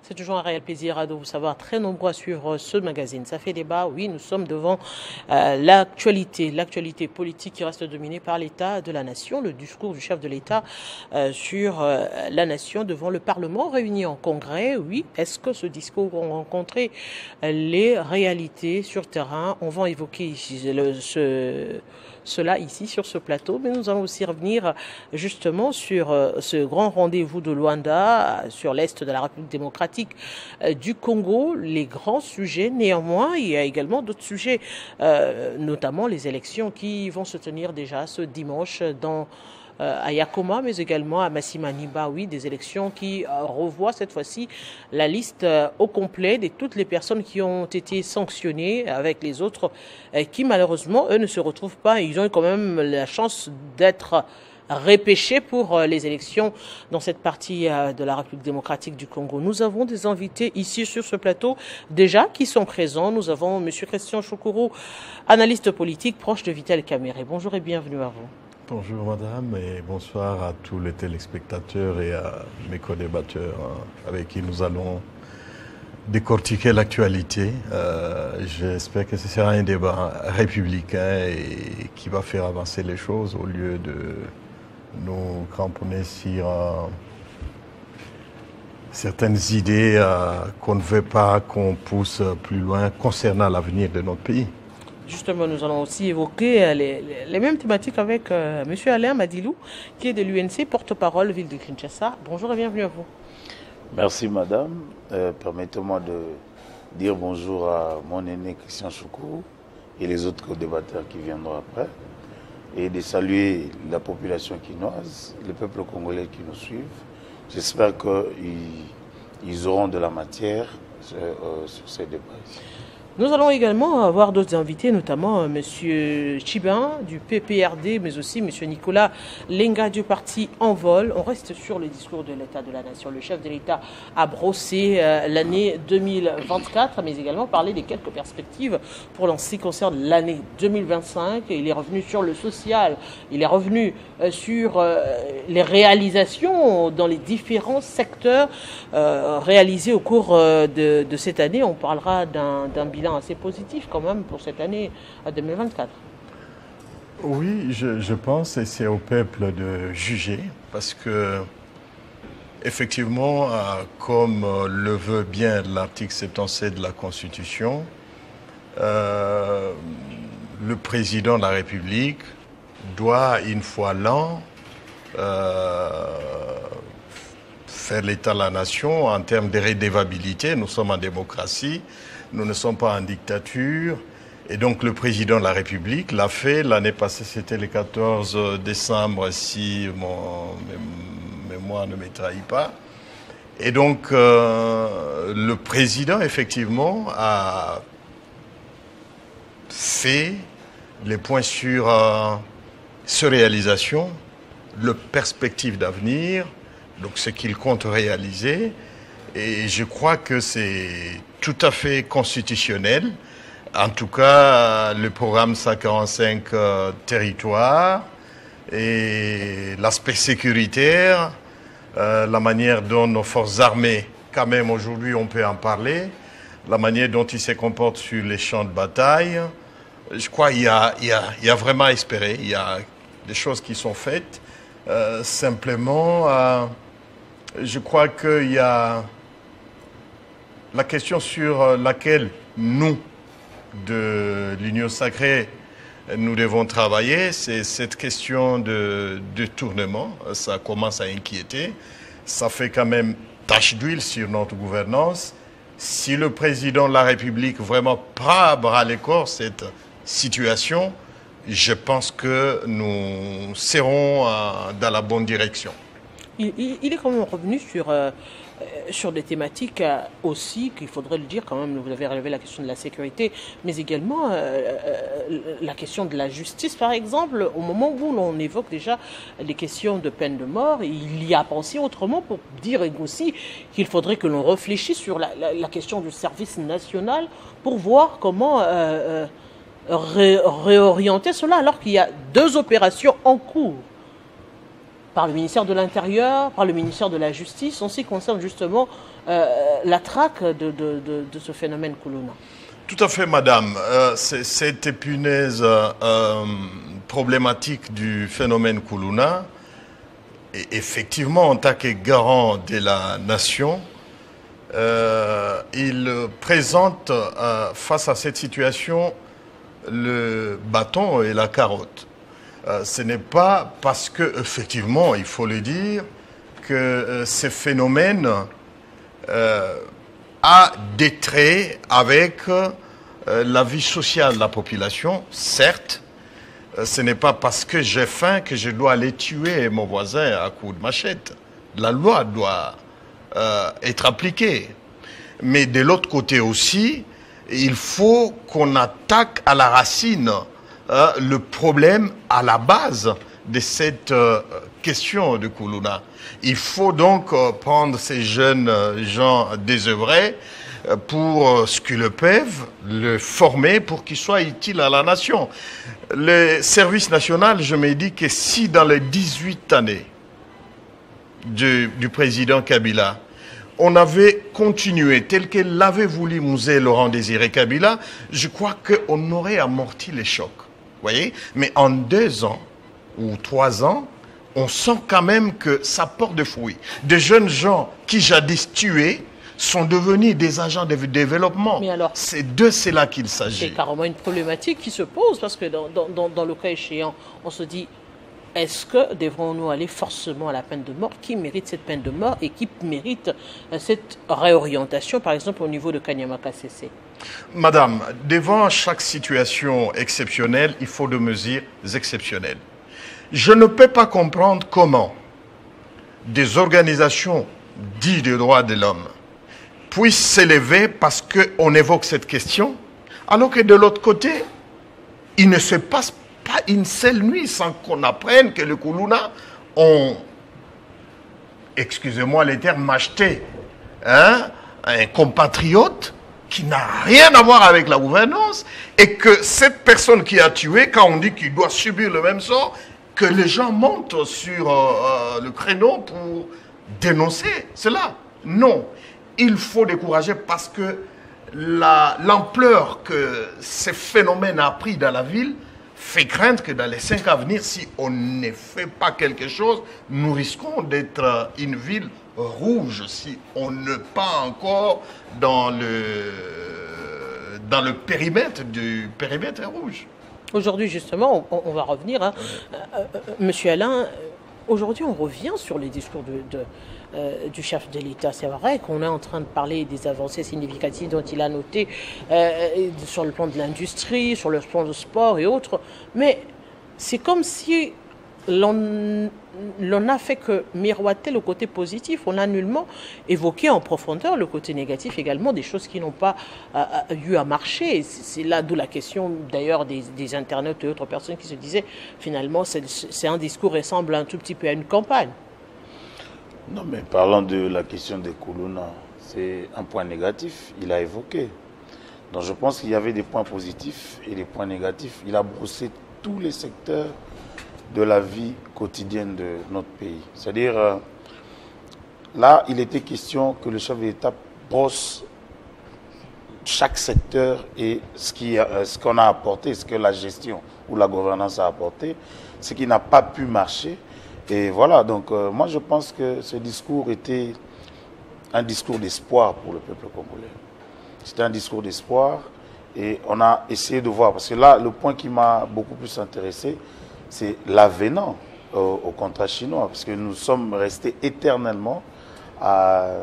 C'est toujours un réel plaisir de vous savoir très nombreux à suivre ce magazine. Ça fait débat, oui, nous sommes devant l'actualité politique qui reste dominée par l'état de la nation, le discours du chef de l'État sur la nation devant le Parlement réuni en congrès. Oui, est-ce que ce discours a rencontré les réalités sur terrain? On va évoquer ici cela ici sur ce plateau, mais nous allons aussi revenir justement sur ce grand rendez-vous de Luanda, sur l'est de la République démocratique du Congo, les grands sujets. Néanmoins, il y a également d'autres sujets, notamment les élections qui vont se tenir déjà ce dimanche à Yakoma, mais également à Massimaniba, oui, des élections qui revoient cette fois-ci la liste au complet de toutes les personnes qui ont été sanctionnées avec les autres qui malheureusement, eux, ne se retrouvent pas. Ils ont eu quand même la chance d'être repêchés pour les élections dans cette partie de la République démocratique du Congo. Nous avons des invités ici sur ce plateau déjà qui sont présents. Nous avons M. Christian Choukourou, analyste politique proche de Vital Kamerhe. Bonjour et bienvenue à vous. Bonjour madame et bonsoir à tous les téléspectateurs et à mes co-débatteurs avec qui nous allons décortiquer l'actualité. J'espère que ce sera un débat républicain et qui va faire avancer les choses au lieu de nous cramponner sur certaines idées qu'on ne veut pas qu'on pousse plus loin concernant l'avenir de notre pays. Justement, nous allons aussi évoquer les mêmes thématiques avec M. Alain Madilou, qui est de l'UNC, porte-parole ville de Kinshasa. Bonjour et bienvenue à vous. Merci madame. Permettez-moi de dire bonjour à mon aîné Christian Choukourou et les autres co-débatteurs qui viendront après, et de saluer la population quinoise, le peuple congolais qui nous suivent. J'espère qu'ils auront de la matière sur ces débats. Nous allons également avoir d'autres invités, notamment M. Chibin du PPRD, mais aussi M. Nicolas Lenga du parti Envol. On reste sur le discours de l'État de la Nation. Le chef de l'État a brossé l'année 2024, mais également parlé des quelques perspectives pour ce qui concerne l'année 2025. Il est revenu sur le social, il est revenu sur les réalisations dans les différents secteurs réalisés au cours de cette année. On parlera d'un bilan assez positif quand même pour cette année 2024. Oui, je pense et c'est au peuple de juger parce que effectivement, comme le veut bien l'article 77 de la Constitution, le président de la République doit une fois l'an faire l'état de la nation en termes de rédévabilité. Nous sommes en démocratie. Nous ne sommes pas en dictature. Et donc le président de la République l'a fait. L'année passée, c'était le 14 décembre, si mon mémoire ne me trahit pas. Et donc le président, effectivement, a fait les points sur ces réalisations, les perspectives d'avenir, donc ce qu'il compte réaliser. Et je crois que c'est tout à fait constitutionnel. En tout cas, le programme 145 territoires et l'aspect sécuritaire, la manière dont nos forces armées, quand même aujourd'hui on peut en parler, la manière dont ils se comportent sur les champs de bataille, je crois qu'il y a vraiment à espérer. Il y a des choses qui sont faites. Simplement, je crois qu'il y a la question sur laquelle nous, de l'Union sacrée, nous devons travailler, c'est cette question de détournement. Ça commence à inquiéter. Ça fait quand même tache d'huile sur notre gouvernance. Si le président de la République vraiment prend à bras le corps cette situation, je pense que nous serons dans la bonne direction. Il est quand même revenu sur des thématiques aussi, qu'il faudrait le dire quand même, vous avez relevé la question de la sécurité, mais également la question de la justice, par exemple. Au moment où l'on évoque déjà les questions de peine de mort, il y a pensé autrement pour dire aussi qu'il faudrait que l'on réfléchisse sur la question du service national pour voir comment réorienter cela, alors qu'il y a deux opérations en cours. par le ministère de l'Intérieur, par le ministère de la Justice, en ce qui concerne justement la traque de ce phénomène Koulouna? Tout à fait, madame. Cette épineuse problématique du phénomène Koulouna, et effectivement, en tant que garant de la nation, il présente face à cette situation le bâton et la carotte. Ce n'est pas parce que, effectivement, il faut le dire, que ce phénomène a des traits avec la vie sociale de la population, certes. Ce n'est pas parce que j'ai faim que je dois aller tuer mon voisin à coups de machette. La loi doit être appliquée. Mais de l'autre côté aussi, il faut qu'on attaque à la racine le problème à la base de cette question de Koulouna. Il faut donc prendre ces jeunes gens désœuvrés pour ce qu'ils le peuvent, le former pour qu'ils soient utiles à la nation. Le service national, je me dis que si dans les 18 années du président Kabila, on avait continué tel que l'avait voulu Mouzé Laurent Désiré Kabila, je crois qu'on aurait amorti les chocs. Voyez? Mais en 2 ans ou 3 ans, on sent quand même que ça porte des fruits. Des jeunes gens qui jadis tuaient sont devenus des agents de développement. Mais alors, c'est de cela qu'il s'agit. C'est carrément une problématique qui se pose parce que dans le cas échéant, on se dit, est-ce que devrons-nous aller forcément à la peine de mort? Qui mérite cette peine de mort et qui mérite cette réorientation, par exemple, au niveau de Kanyamaka CC? Madame, devant chaque situation exceptionnelle, il faut des mesures exceptionnelles. Je ne peux pas comprendre comment des organisations dites de droits de l'homme puissent s'élever parce qu'on évoque cette question, alors que de l'autre côté, il ne se passe pas une seule nuit sans qu'on apprenne que le Koulouna ont, excusez-moi les termes, acheté un compatriote qui n'a rien à voir avec la gouvernance et que cette personne qui a tué, quand on dit qu'il doit subir le même sort, que les gens montent sur le créneau pour dénoncer cela. Non, il faut décourager parce que l'ampleur que ce phénomène a pris dans la ville fait craindre que dans les 5 ans à venir, si on ne fait pas quelque chose, nous risquons d'être une ville rouge si on n'est pas encore dans le périmètre du périmètre rouge. Aujourd'hui, justement, on va revenir. Hein. Monsieur Alain, aujourd'hui, on revient sur les discours du chef de l'État. C'est vrai qu'on est en train de parler des avancées significatives dont il a noté sur le plan de l'industrie, sur le plan du sport et autres. Mais c'est comme si l'on n'a fait que miroiter le côté positif. On a nullement évoqué en profondeur le côté négatif également, des choses qui n'ont pas eu à marcher. C'est là d'où la question d'ailleurs des internautes et autres personnes qui se disaient finalement c'est un discours qui ressemble un tout petit peu à une campagne. Non, mais parlant de la question des Koulouna, c'est un point négatif, il a évoqué. Donc je pense qu'il y avait des points positifs et des points négatifs. Il a brossé tous les secteurs de la vie quotidienne de notre pays. C'est-à-dire, là, il était question que le chef de l'État brosse chaque secteur et ce qu'on a apporté, ce que la gestion ou la gouvernance a apporté, ce qui n'a pas pu marcher. Et voilà, donc moi je pense que ce discours était un discours d'espoir pour le peuple congolais. C'était un discours d'espoir et on a essayé de voir, parce que là, le point qui m'a beaucoup plus intéressé, c'est l'avenant au contrat chinois, parce que nous sommes restés éternellement à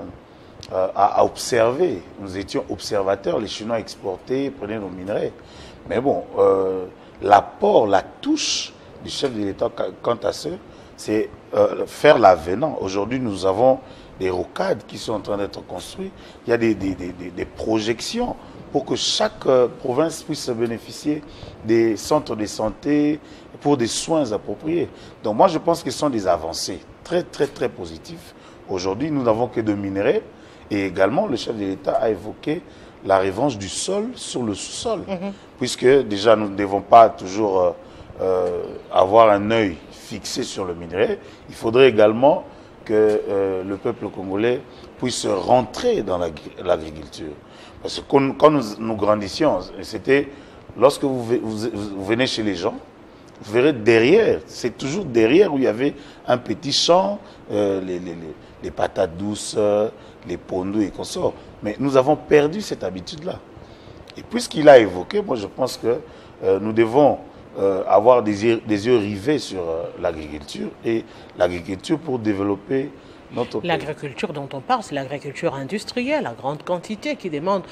observer. Nous étions observateurs, les Chinois exportaient, prenaient nos minerais. Mais bon, l'apport, la touche du chef de l'État quant à ce, c'est faire l'avenant. Aujourd'hui, nous avons des rocades qui sont en train d'être construites. Il y a des projections pour que chaque province puisse bénéficier des centres de santé pour des soins appropriés. Donc moi, je pense que ce sont des avancées très, très, très positives. Aujourd'hui, nous n'avons que de minerais. Et également, le chef de l'État a évoqué la revanche du sol sur le sous-sol. Puisque déjà, nous ne devons pas toujours avoir un œil fixé sur le minerai, il faudrait également que le peuple congolais puisse rentrer dans l'agriculture. Parce que quand nous grandissions, c'était lorsque vous venez chez les gens, vous verrez derrière, c'est toujours derrière où il y avait un petit champ, les patates douces, les pondous et consorts. Mais nous avons perdu cette habitude-là. Et puisqu'il a évoqué, moi je pense que nous devons avoir des yeux rivés sur l'agriculture et l'agriculture pour développer notre pays. L'agriculture dont on parle, c'est l'agriculture industrielle à grande quantité qui demande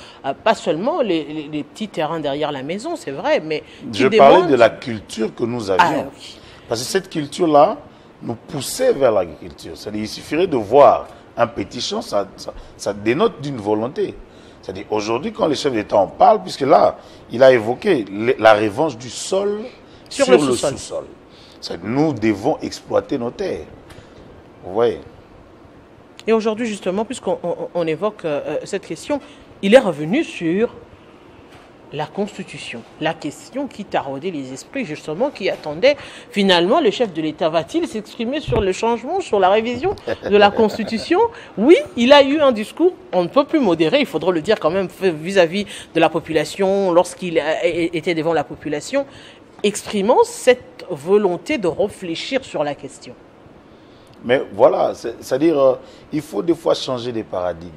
pas seulement les petits terrains derrière la maison, c'est vrai, mais qui je demande... parlais de la culture que nous avions. Oui. Parce que cette culture-là nous poussait vers l'agriculture. C'est-à-dire qu'il suffirait de voir un petit champ, ça dénote d'une volonté. C'est-à-dire aujourd'hui, quand les chefs d'État en parlent, puisque là, il a évoqué la revanche du sol sur le sous-sol. Nous devons exploiter nos terres. Vous voyez. Et aujourd'hui, justement, puisqu'on évoque cette question, il est revenu sur la Constitution. La question qui taraudait les esprits, justement, qui attendait finalement le chef de l'État. Va-t-il s'exprimer sur le changement, sur la révision de la Constitution? Oui, il a eu un discours, on ne peut plus modérer, il faudra le dire quand même vis-à-vis de la population, lorsqu'il était devant la population, exprimant cette volonté de réfléchir sur la question. Mais voilà, c'est-à-dire il faut des fois changer des paradigmes.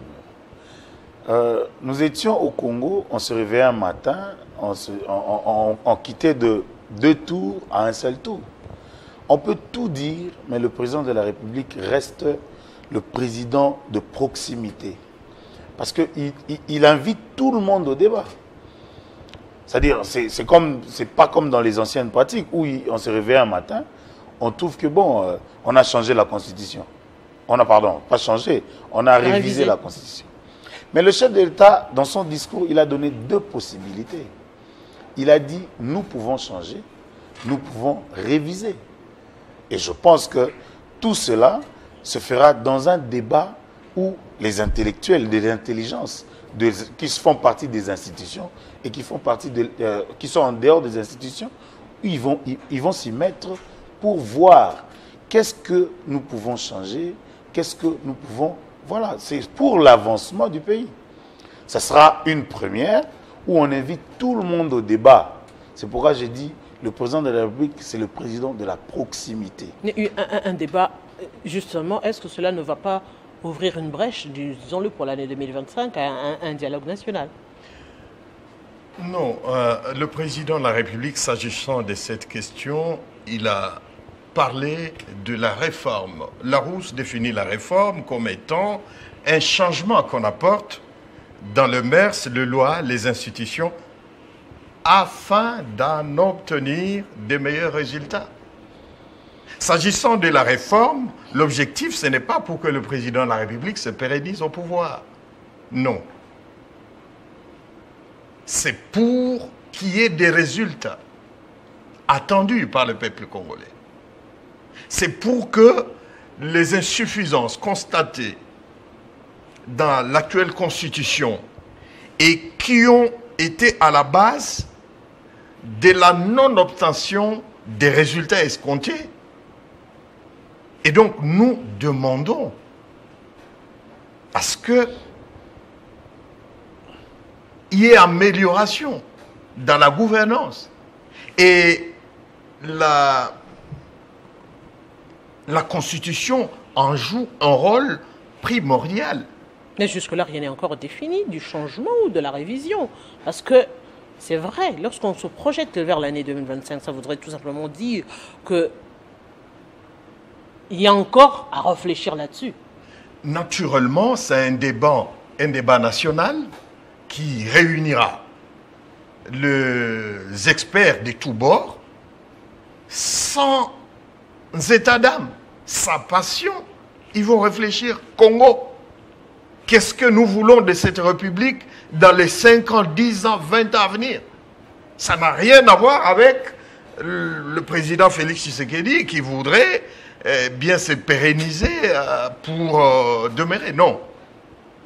Nous étions au Congo, on se réveillait un matin, on quittait de 2 tours à un seul tour. On peut tout dire, mais le président de la République reste le président de proximité. Parce qu'il invite tout le monde au débat. C'est-à-dire, c'est pas comme dans les anciennes pratiques où on se réveille un matin, on trouve que bon, on a changé la Constitution. Pas changé, on a révisé la Constitution. Mais le chef de l'État, dans son discours, il a donné 2 possibilités. Il a dit, nous pouvons changer, nous pouvons réviser. Et je pense que tout cela se fera dans un débat où les intellectuels de l'intelligence, qui font partie des institutions et qui sont en dehors des institutions, ils vont s'y mettre pour voir qu'est-ce que nous pouvons changer, qu'est-ce que nous pouvons... Voilà, c'est pour l'avancement du pays. Ça sera une première où on invite tout le monde au débat. C'est pourquoi j'ai dit, le président de la République, c'est le président de la proximité. Un débat, justement, est-ce que cela ne va pas ouvrir une brèche, disons-le pour l'année 2025, à un dialogue national? Non, le président de la République, s'agissant de cette question, il a parlé de la réforme. Larousse définit la réforme comme étant un changement qu'on apporte dans le mœurs, le loi, les institutions, afin d'en obtenir des meilleurs résultats. S'agissant de la réforme, l'objectif, ce n'est pas pour que le président de la République se pérennise au pouvoir. Non. C'est pour qu'il y ait des résultats attendus par le peuple congolais. C'est pour que les insuffisances constatées dans l'actuelle constitution et qui ont été à la base de la non-obtention des résultats escomptés. Et donc, nous demandons à ce qu'il y ait amélioration dans la gouvernance. Et la Constitution en joue un rôle primordial. Mais jusque-là, rien n'est encore défini du changement ou de la révision. Parce que c'est vrai, lorsqu'on se projette vers l'année 2025, ça voudrait tout simplement dire qu'il y a encore à réfléchir là-dessus. Naturellement, c'est un débat national qui réunira les experts de tous bords sans état d'âme, sans passion. Ils vont réfléchir. Congo, qu'est-ce que nous voulons de cette République dans les 5 ans, 10 ans, 20 ans à venir? Ça n'a rien à voir avec le président Félix Tshisekedi qui voudrait bien se pérenniser pour demeurer. Non.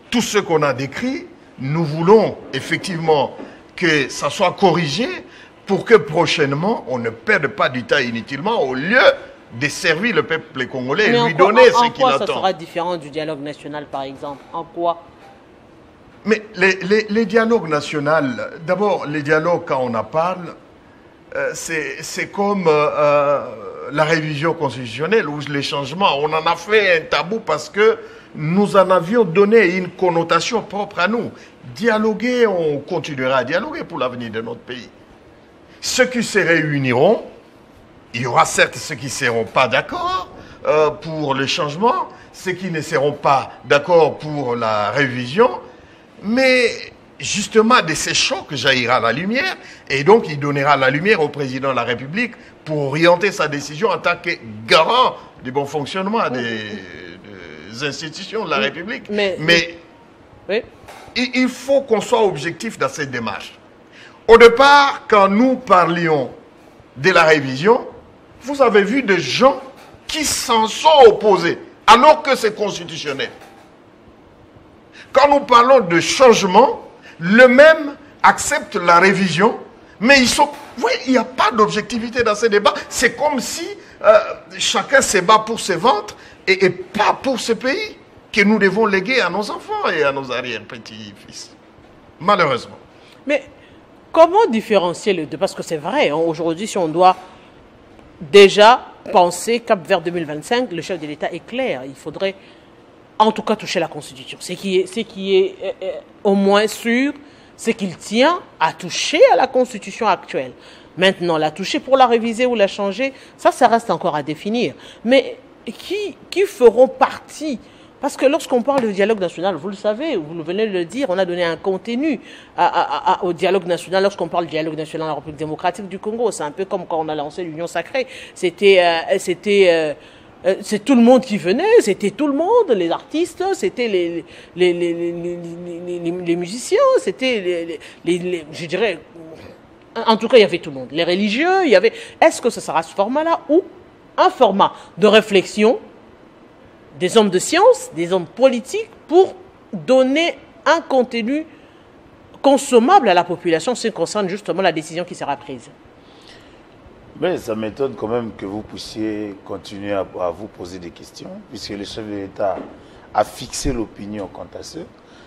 Tout ce qu'on a décrit, nous voulons effectivement que ça soit corrigé pour que prochainement, on ne perde pas du temps inutilement au lieu desservir le peuple congolais et Mais lui donner ce qu'il en quoi ça attend. sera différent du dialogue national, par exemple? En quoi? Mais les dialogues nationaux, d'abord, les dialogues, quand on en parle, c'est comme la révision constitutionnelle ou les changements. On en a fait un tabou parce que nous en avions donné une connotation propre à nous. Dialoguer, on continuera à dialoguer pour l'avenir de notre pays. Ceux qui se réuniront, il y aura certes ceux qui ne seront pas d'accord pour le changement, ceux qui ne seront pas d'accord pour la révision, mais justement de ces chocs jaillira la lumière, et donc il donnera la lumière au président de la République pour orienter sa décision en tant que garant du bon fonctionnement des institutions de la République. Mais oui. il faut qu'on soit objectif dans cette démarche. Au départ, quand nous parlions de la révision, vous avez vu des gens qui s'en sont opposés, alors que c'est constitutionnel. Quand nous parlons de changement, le même accepte la révision, mais ils sont... Vous voyez, il n'y a pas d'objectivité dans ces débats. C'est comme si chacun se bat pour ses ventres et pas pour ce pays que nous devons léguer à nos enfants et à nos arrière-petits-fils. Malheureusement. Mais comment différencier les deux? Parce que c'est vrai, hein, aujourd'hui, si on doit déjà penser Cap vers 2025, le chef de l'État est clair. Il faudrait en tout cas toucher la Constitution. Ce qui est au moins sûr, c'est qu'il tient à toucher à la Constitution actuelle. Maintenant, la toucher pour la réviser ou la changer, ça reste encore à définir. Mais qui feront partie? Parce que lorsqu'on parle de dialogue national, vous le savez, vous venez de le dire, on a donné un contenu au dialogue national. Lorsqu'on parle du dialogue national en République démocratique du Congo, c'est un peu comme quand on a lancé l'Union sacrée. C'est tout le monde qui venait, c'était tout le monde, les artistes, c'était les musiciens, c'était je dirais, en tout cas, il y avait tout le monde. Les religieux, il y avait... Est-ce que ce sera ce format-là ou un format de réflexion des hommes de science, des hommes politiques, pour donner un contenu consommable à la population, ce qui concerne justement la décision qui sera prise? Mais ça m'étonne quand même que vous puissiez continuer à vous poser des questions, puisque le chef de l'État a fixé l'opinion quant à ce.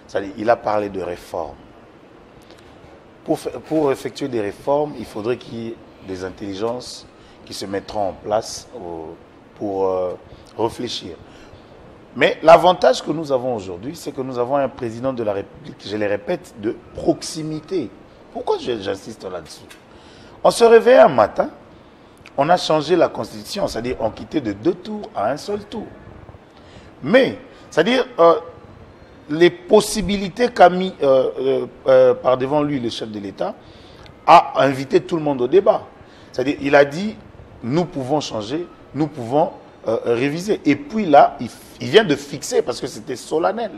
C'est-à-dire, il a parlé de réformes. Pour effectuer des réformes, il faudrait qu'il y ait des intelligences qui se mettront en place pour réfléchir. Mais l'avantage que nous avons aujourd'hui, c'est que nous avons un président de la République, je le répète, de proximité. Pourquoi j'insiste là-dessus? On se réveille un matin, on a changé la Constitution, c'est-à-dire on quittait de 2 tours à un seul tour. Mais, c'est-à-dire, les possibilités qu'a mis par devant lui le chef de l'État a invité tout le monde au débat. C'est-à-dire, il a dit, nous pouvons changer, nous pouvons réviser. Et puis là, il vient de fixer, parce que c'était solennel.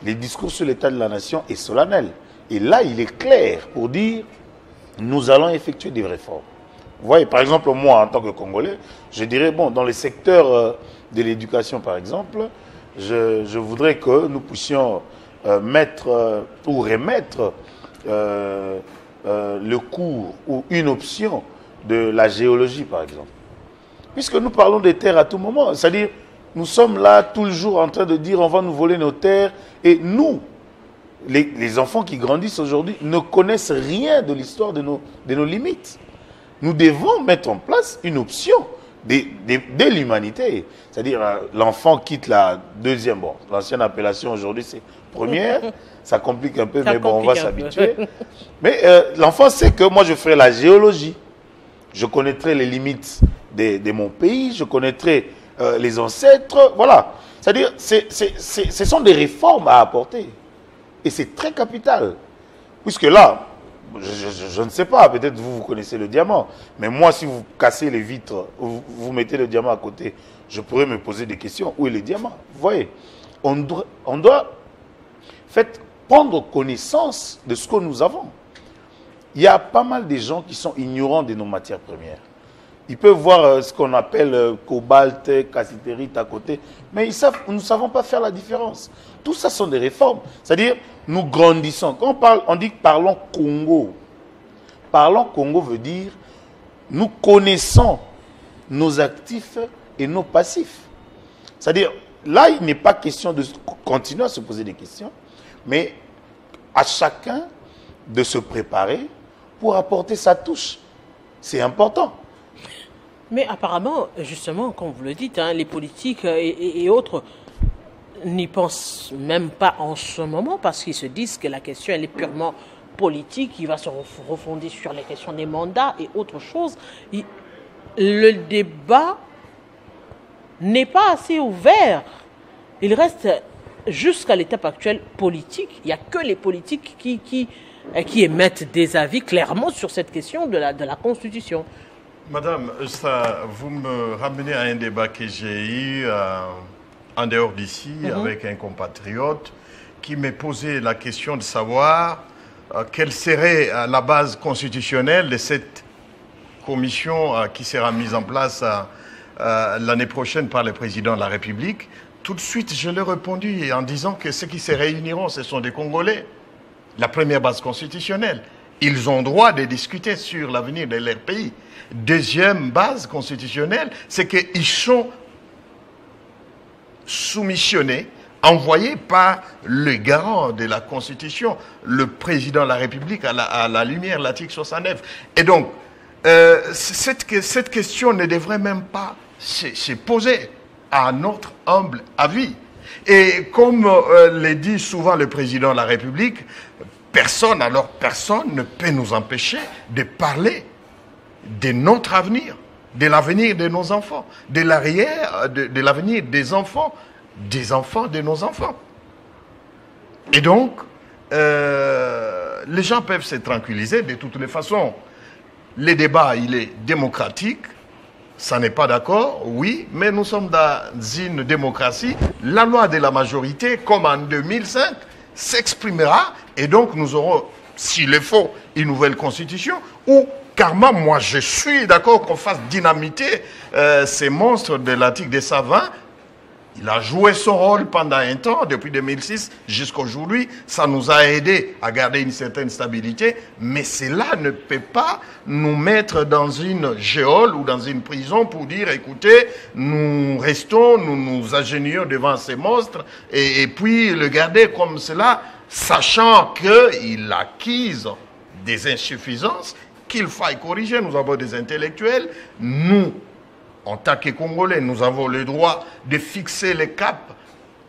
Les discours sur l'état de la nation est solennel. Et là, il est clair pour dire, nous allons effectuer des réformes. Vous voyez, par exemple, moi, en tant que Congolais, je dirais, bon, dans les secteurs de l'éducation, par exemple, je voudrais que nous puissions mettre ou remettre le cours ou une option de la géologie, par exemple. Puisque nous parlons des terres à tout moment. C'est-à-dire, nous sommes là tout le jour en train de dire on va nous voler nos terres. Et nous, les enfants qui grandissent aujourd'hui, ne connaissent rien de l'histoire de nos limites. Nous devons mettre en place une option de l'humanité. C'est-à-dire, l'enfant quitte la deuxième, bon, l'ancienne appellation aujourd'hui c'est première, ça complique un peu, mais bon, on va s'habituer. Mais l'enfant sait que moi je ferai la géologie. Je connaîtrai les limites de mon pays, je connaîtrai les ancêtres, voilà. C'est-à-dire, ce sont des réformes à apporter. Et c'est très capital. Puisque là, je ne sais pas, peut-être vous connaissez le diamant, mais moi, si vous cassez les vitres, vous mettez le diamant à côté, je pourrais me poser des questions. Où est le diamant? Vous voyez, on doit prendre connaissance de ce que nous avons. Il y a pas mal de gens qui sont ignorants de nos matières premières. Ils peuvent voir ce qu'on appelle cobalt, cassitérite à côté, mais nous ne savons pas faire la différence. Tout ça sont des réformes. C'est-à-dire, nous grandissons. Quand on dit parlons Congo. Parlons Congo veut dire, nous connaissons nos actifs et nos passifs. C'est-à-dire, là, il n'est pas question de continuer à se poser des questions, mais à chacun de se préparer pour apporter sa touche. C'est important. Mais apparemment, justement, comme vous le dites, les politiques et autres n'y pensent même pas en ce moment parce qu'ils se disent que la question elle est purement politique, il va se refonder sur les questions des mandats et autre chose. Le débat n'est pas assez ouvert. Il reste jusqu'à l'étape actuelle politique. Il n'y a que les politiques qui émettent des avis clairement sur cette question de la Constitution. Madame, vous me ramenez à un débat que j'ai eu en dehors d'ici avec un compatriote qui m'est posé la question de savoir quelle serait la base constitutionnelle de cette commission qui sera mise en place l'année prochaine par le président de la République. Tout de suite, je lui ai répondu en disant que ceux qui se réuniront, ce sont des Congolais. La première base constitutionnelle. Ils ont droit de discuter sur l'avenir de leur pays. Deuxième base constitutionnelle, c'est qu'ils sont soumissionnés, envoyés par le garant de la Constitution, le président de la République, à la lumière de l'article 69. Et donc, cette question ne devrait même pas se poser à notre humble avis. Et comme le dit souvent le président de la République, personne ne peut nous empêcher de parler de notre avenir, de l'avenir de nos enfants, de l'avenir des enfants de nos enfants. Et donc, les gens peuvent se tranquilliser de toutes les façons. Le débat, il est démocratique. Ça n'est pas d'accord, oui, mais nous sommes dans une démocratie. La loi de la majorité, comme en 2005, s'exprimera et donc nous aurons, s'il est faux, une nouvelle constitution ou carrément, moi je suis d'accord qu'on fasse dynamiter ces monstres de l'article 220. Il a joué son rôle pendant un temps, depuis 2006 jusqu'à aujourd'hui. Ça nous a aidé à garder une certaine stabilité. Mais cela ne peut pas nous mettre dans une geôle ou dans une prison pour dire, écoutez, nous restons, nous nous agenouillons devant ces monstres et puis le garder comme cela, sachant qu'il acquise des insuffisances qu'il faille corriger. Nous avons des intellectuels, nous, en tant que Congolais, nous avons le droit de fixer les caps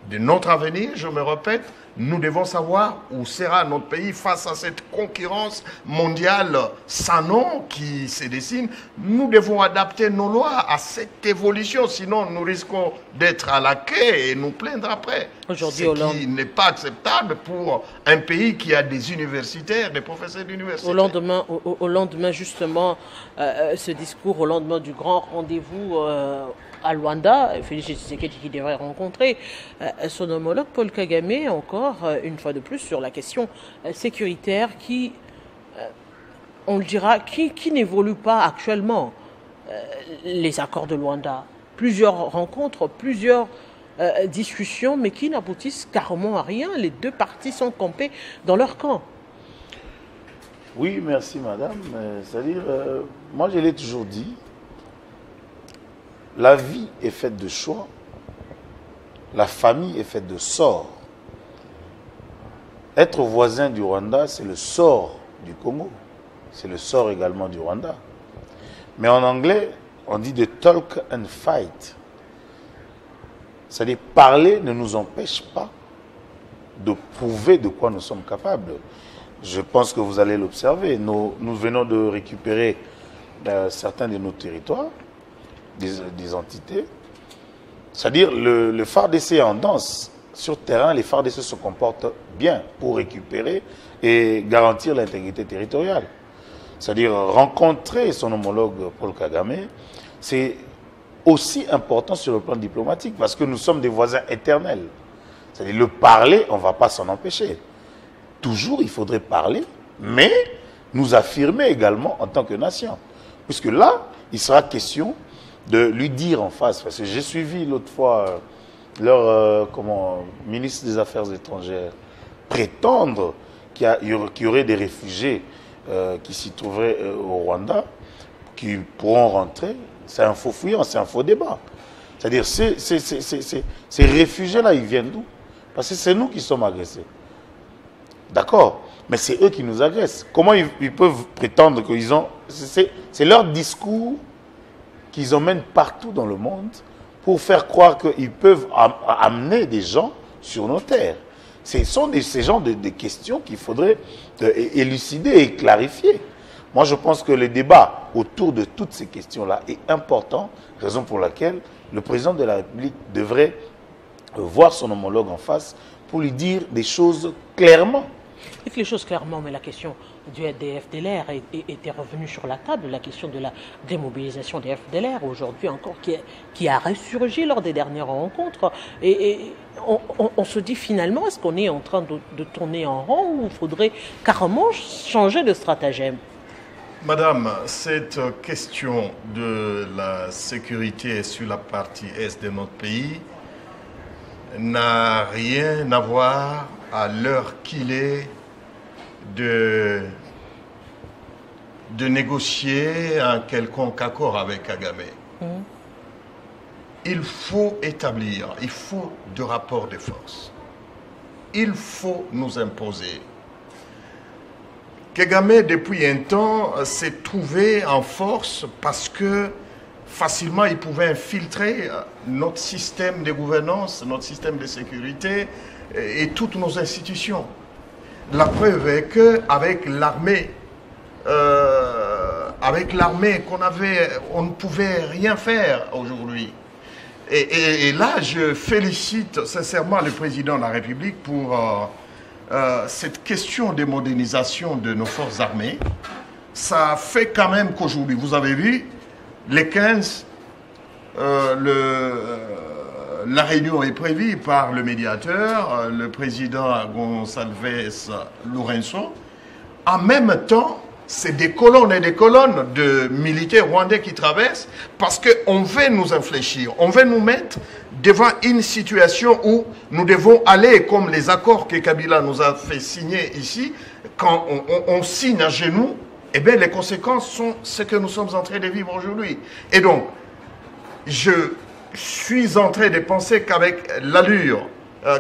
de notre avenir, je me répète. Nous devons savoir où sera notre pays face à cette concurrence mondiale sans nom qui se dessine. Nous devons adapter nos lois à cette évolution, sinon nous risquons d'être à la quai et nous plaindre après. Aujourd'hui, ce qui n'est pas acceptable pour un pays qui a des universitaires, des professeurs d'université. Au lendemain justement, ce discours, au lendemain du grand rendez-vous à Luanda, Félix Tshisekedi qui devrait rencontrer son homologue Paul Kagame, encore une fois de plus sur la question sécuritaire qui, on le dira, qui n'évolue pas actuellement. Les accords de Luanda, plusieurs rencontres, plusieurs discussions, mais qui n'aboutissent carrément à rien. Les deux parties sont campées dans leur camp. Oui, merci madame. C'est-à-dire, moi je l'ai toujours dit, la vie est faite de choix, la famille est faite de sort. Être voisin du Rwanda, c'est le sort du Congo. C'est le sort également du Rwanda. Mais en anglais, on dit de talk and fight. C'est-à-dire, parler ne nous empêche pas de prouver de quoi nous sommes capables. Je pense que vous allez l'observer. Nous venons de récupérer certains de nos territoires, des entités. C'est-à-dire, le FARDC est en danse. Sur terrain, les FARDC se comportent bien pour récupérer et garantir l'intégrité territoriale. C'est-à-dire, rencontrer son homologue Paul Kagame, c'est aussi important sur le plan diplomatique parce que nous sommes des voisins éternels. C'est-à-dire, le parler, on ne va pas s'en empêcher. Toujours, il faudrait parler, mais nous affirmer également en tant que nation. Puisque là, il sera question de lui dire en face, parce que j'ai suivi l'autre fois leur ministre des Affaires étrangères prétendre qu'il y aurait des réfugiés qui s'y trouveraient au Rwanda, qui pourront rentrer. c'est un faux fouillant, c'est un faux débat. C'est-à-dire, ces réfugiés-là, ils viennent d'où? Parce que c'est nous qui sommes agressés. D'accord? Mais c'est eux qui nous agressent. Comment ils peuvent prétendre qu'ils ont... C'est leur discours qu'ils emmènent partout dans le monde pour faire croire qu'ils peuvent amener des gens sur nos terres. Ce sont ces genres de questions qu'il faudrait élucider et clarifier. Moi, je pense que le débat autour de toutes ces questions-là est important, raison pour laquelle le président de la République devrait voir son homologue en face pour lui dire des choses clairement. Dites les choses clairement, mais la question du FDLR était revenue sur la table, la question de la démobilisation des FDLR, aujourd'hui encore, qui a ressurgi lors des dernières rencontres. Et on se dit finalement, est-ce qu'on est en train de tourner en rond ou il faudrait carrément changer de stratagème? Madame, cette question de la sécurité sur la partie est de notre pays n'a rien à voir à l'heure qu'il est de négocier un quelconque accord avec Kagame. Il faut établir, il faut de rapports de force. Il faut nous imposer. Kagame, depuis un temps, s'est trouvé en force parce que facilement, il pouvait infiltrer notre système de gouvernance, notre système de sécurité et toutes nos institutions. La preuve est qu'avec l'armée, on ne pouvait rien faire aujourd'hui. Et là, je félicite sincèrement le président de la République pour cette question de modernisation de nos forces armées. Ça fait quand même qu'aujourd'hui, vous avez vu, les 15, la réunion est prévue par le médiateur, le président Gonçalves Lourenço. En même temps, c'est des colonnes et des colonnes de militaires rwandais qui traversent parce qu'on veut nous infléchir, on veut nous mettre devant une situation où nous devons aller, comme les accords que Kabila nous a fait signer ici, quand on signe à genoux, eh bien les conséquences sont ce que nous sommes en train de vivre aujourd'hui. Et donc, je suis en train de penser qu'avec l'allure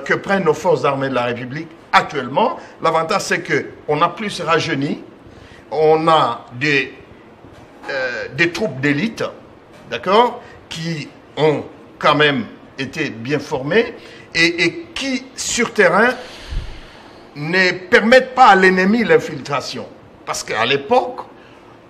que prennent nos forces armées de la République actuellement, l'avantage c'est qu'on a plus rajeuni, on a des troupes d'élite, d'accord, qui ont quand même été bien formées et qui, sur terrain, ne permettent pas à l'ennemi l'infiltration. Parce qu'à l'époque,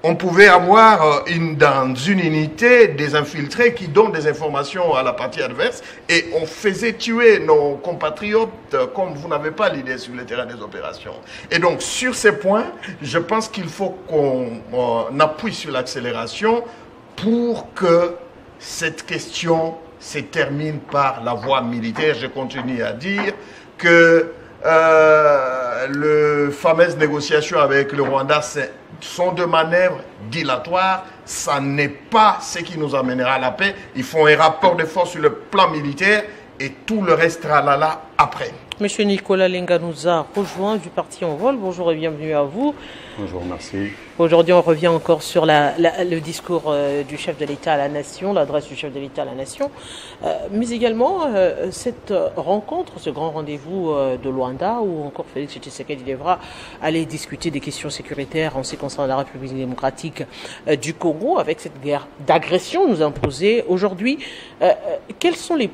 on pouvait avoir dans une unité des infiltrés qui donnent des informations à la partie adverse et on faisait tuer nos compatriotes comme vous n'avez pas l'idée sur le terrain des opérations. Et donc sur ces points, je pense qu'il faut qu'on appuie sur l'accélération pour que cette question se termine par la voie militaire. Je continue à dire que les fameuses négociations avec le Rwanda sont de manœuvres dilatoires. Ça n'est pas ce qui nous amènera à la paix. Il faut un rapport de force sur le plan militaire et tout le restera là après. Monsieur Nicolas Lenga nous a rejoint du parti En Vol. Bonjour et bienvenue à vous. Bonjour, merci. Aujourd'hui, on revient encore sur le discours du chef de l'État à la nation, l'adresse du chef de l'État à la nation, mais également cette rencontre, ce grand rendez-vous de Luanda où encore Félix Tshisekedi devra aller discuter des questions sécuritaires en ce qui concerne la République démocratique du Congo avec cette guerre d'agression nous imposée aujourd'hui. Quels sont les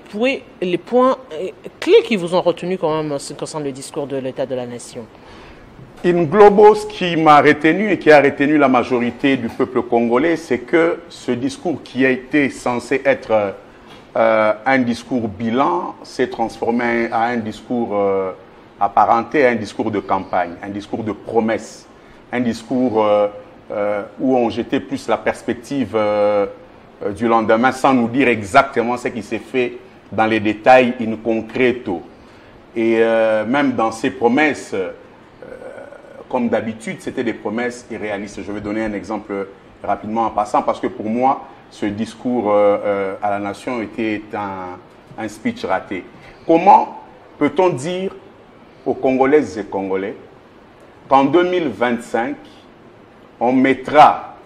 points clés qui vous ont retenu quand même en ce qui concerne le discours de l'État de la nation? In globo, ce qui m'a retenu et qui a retenu la majorité du peuple congolais, c'est que ce discours qui a été censé être un discours bilan s'est transformé en un discours apparenté à un discours de campagne, un discours de promesse, un discours où on jetait plus la perspective du lendemain sans nous dire exactement ce qui s'est fait dans les détails in concreto. Et même dans ces promesses, comme d'habitude, c'était des promesses irréalistes. Je vais donner un exemple rapidement en passant, parce que pour moi, ce discours à la nation était un speech raté. Comment peut-on dire aux Congolaises et Congolais qu'en 2025, on mettra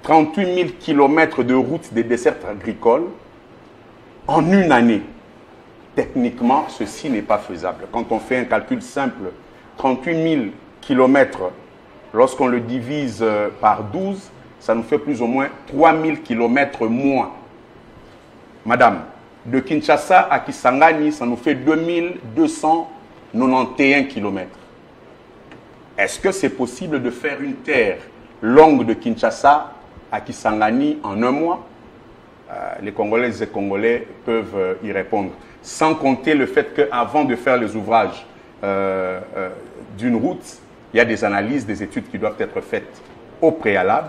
38 000 kilomètres de routes des dessertes agricoles en une année. Techniquement, ceci n'est pas faisable. Quand on fait un calcul simple, 38 000 kilomètres, lorsqu'on le divise par 12, ça nous fait plus ou moins 3 000 kilomètres moins. Madame, de Kinshasa à Kisangani, ça nous fait 2291 kilomètres. Est-ce que c'est possible de faire une terre longue de Kinshasa à Kisangani en un mois? Les Congolaises et Congolais peuvent y répondre. Sans compter le fait qu'avant de faire les ouvrages d'une route, il y a des analyses, des études qui doivent être faites au préalable.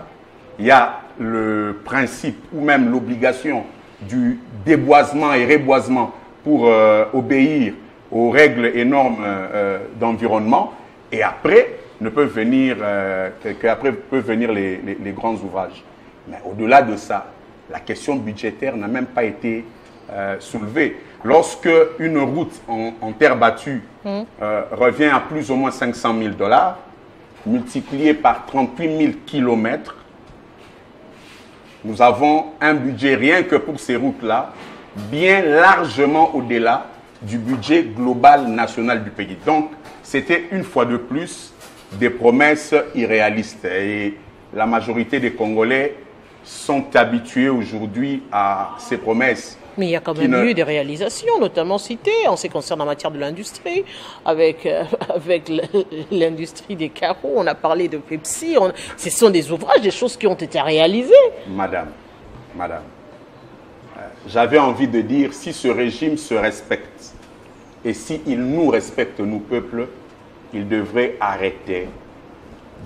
Il y a le principe ou même l'obligation du déboisement et reboisement pour obéir aux règles et normes d'environnement. Et après, peuvent venir les grands ouvrages. Mais au-delà de ça, la question budgétaire n'a même pas été soulevée. Lorsque une route en terre battue revient à plus ou moins 500 000 $, multiplié par 38 000 kilomètres, nous avons un budget rien que pour ces routes-là, bien largement au-delà du budget global national du pays. Donc, c'était une fois de plus des promesses irréalistes. Et la majorité des Congolais sont habitués aujourd'hui à ces promesses. Mais il y a quand même eu des réalisations, notamment citées en ce qui concerne en matière de l'industrie, avec l'industrie des carreaux, on a parlé de Pepsi, ce sont des ouvrages, des choses qui ont été réalisées. Madame, j'avais envie de dire, si ce régime se respecte, et s'il nous respecte, nous peuples, il devrait arrêter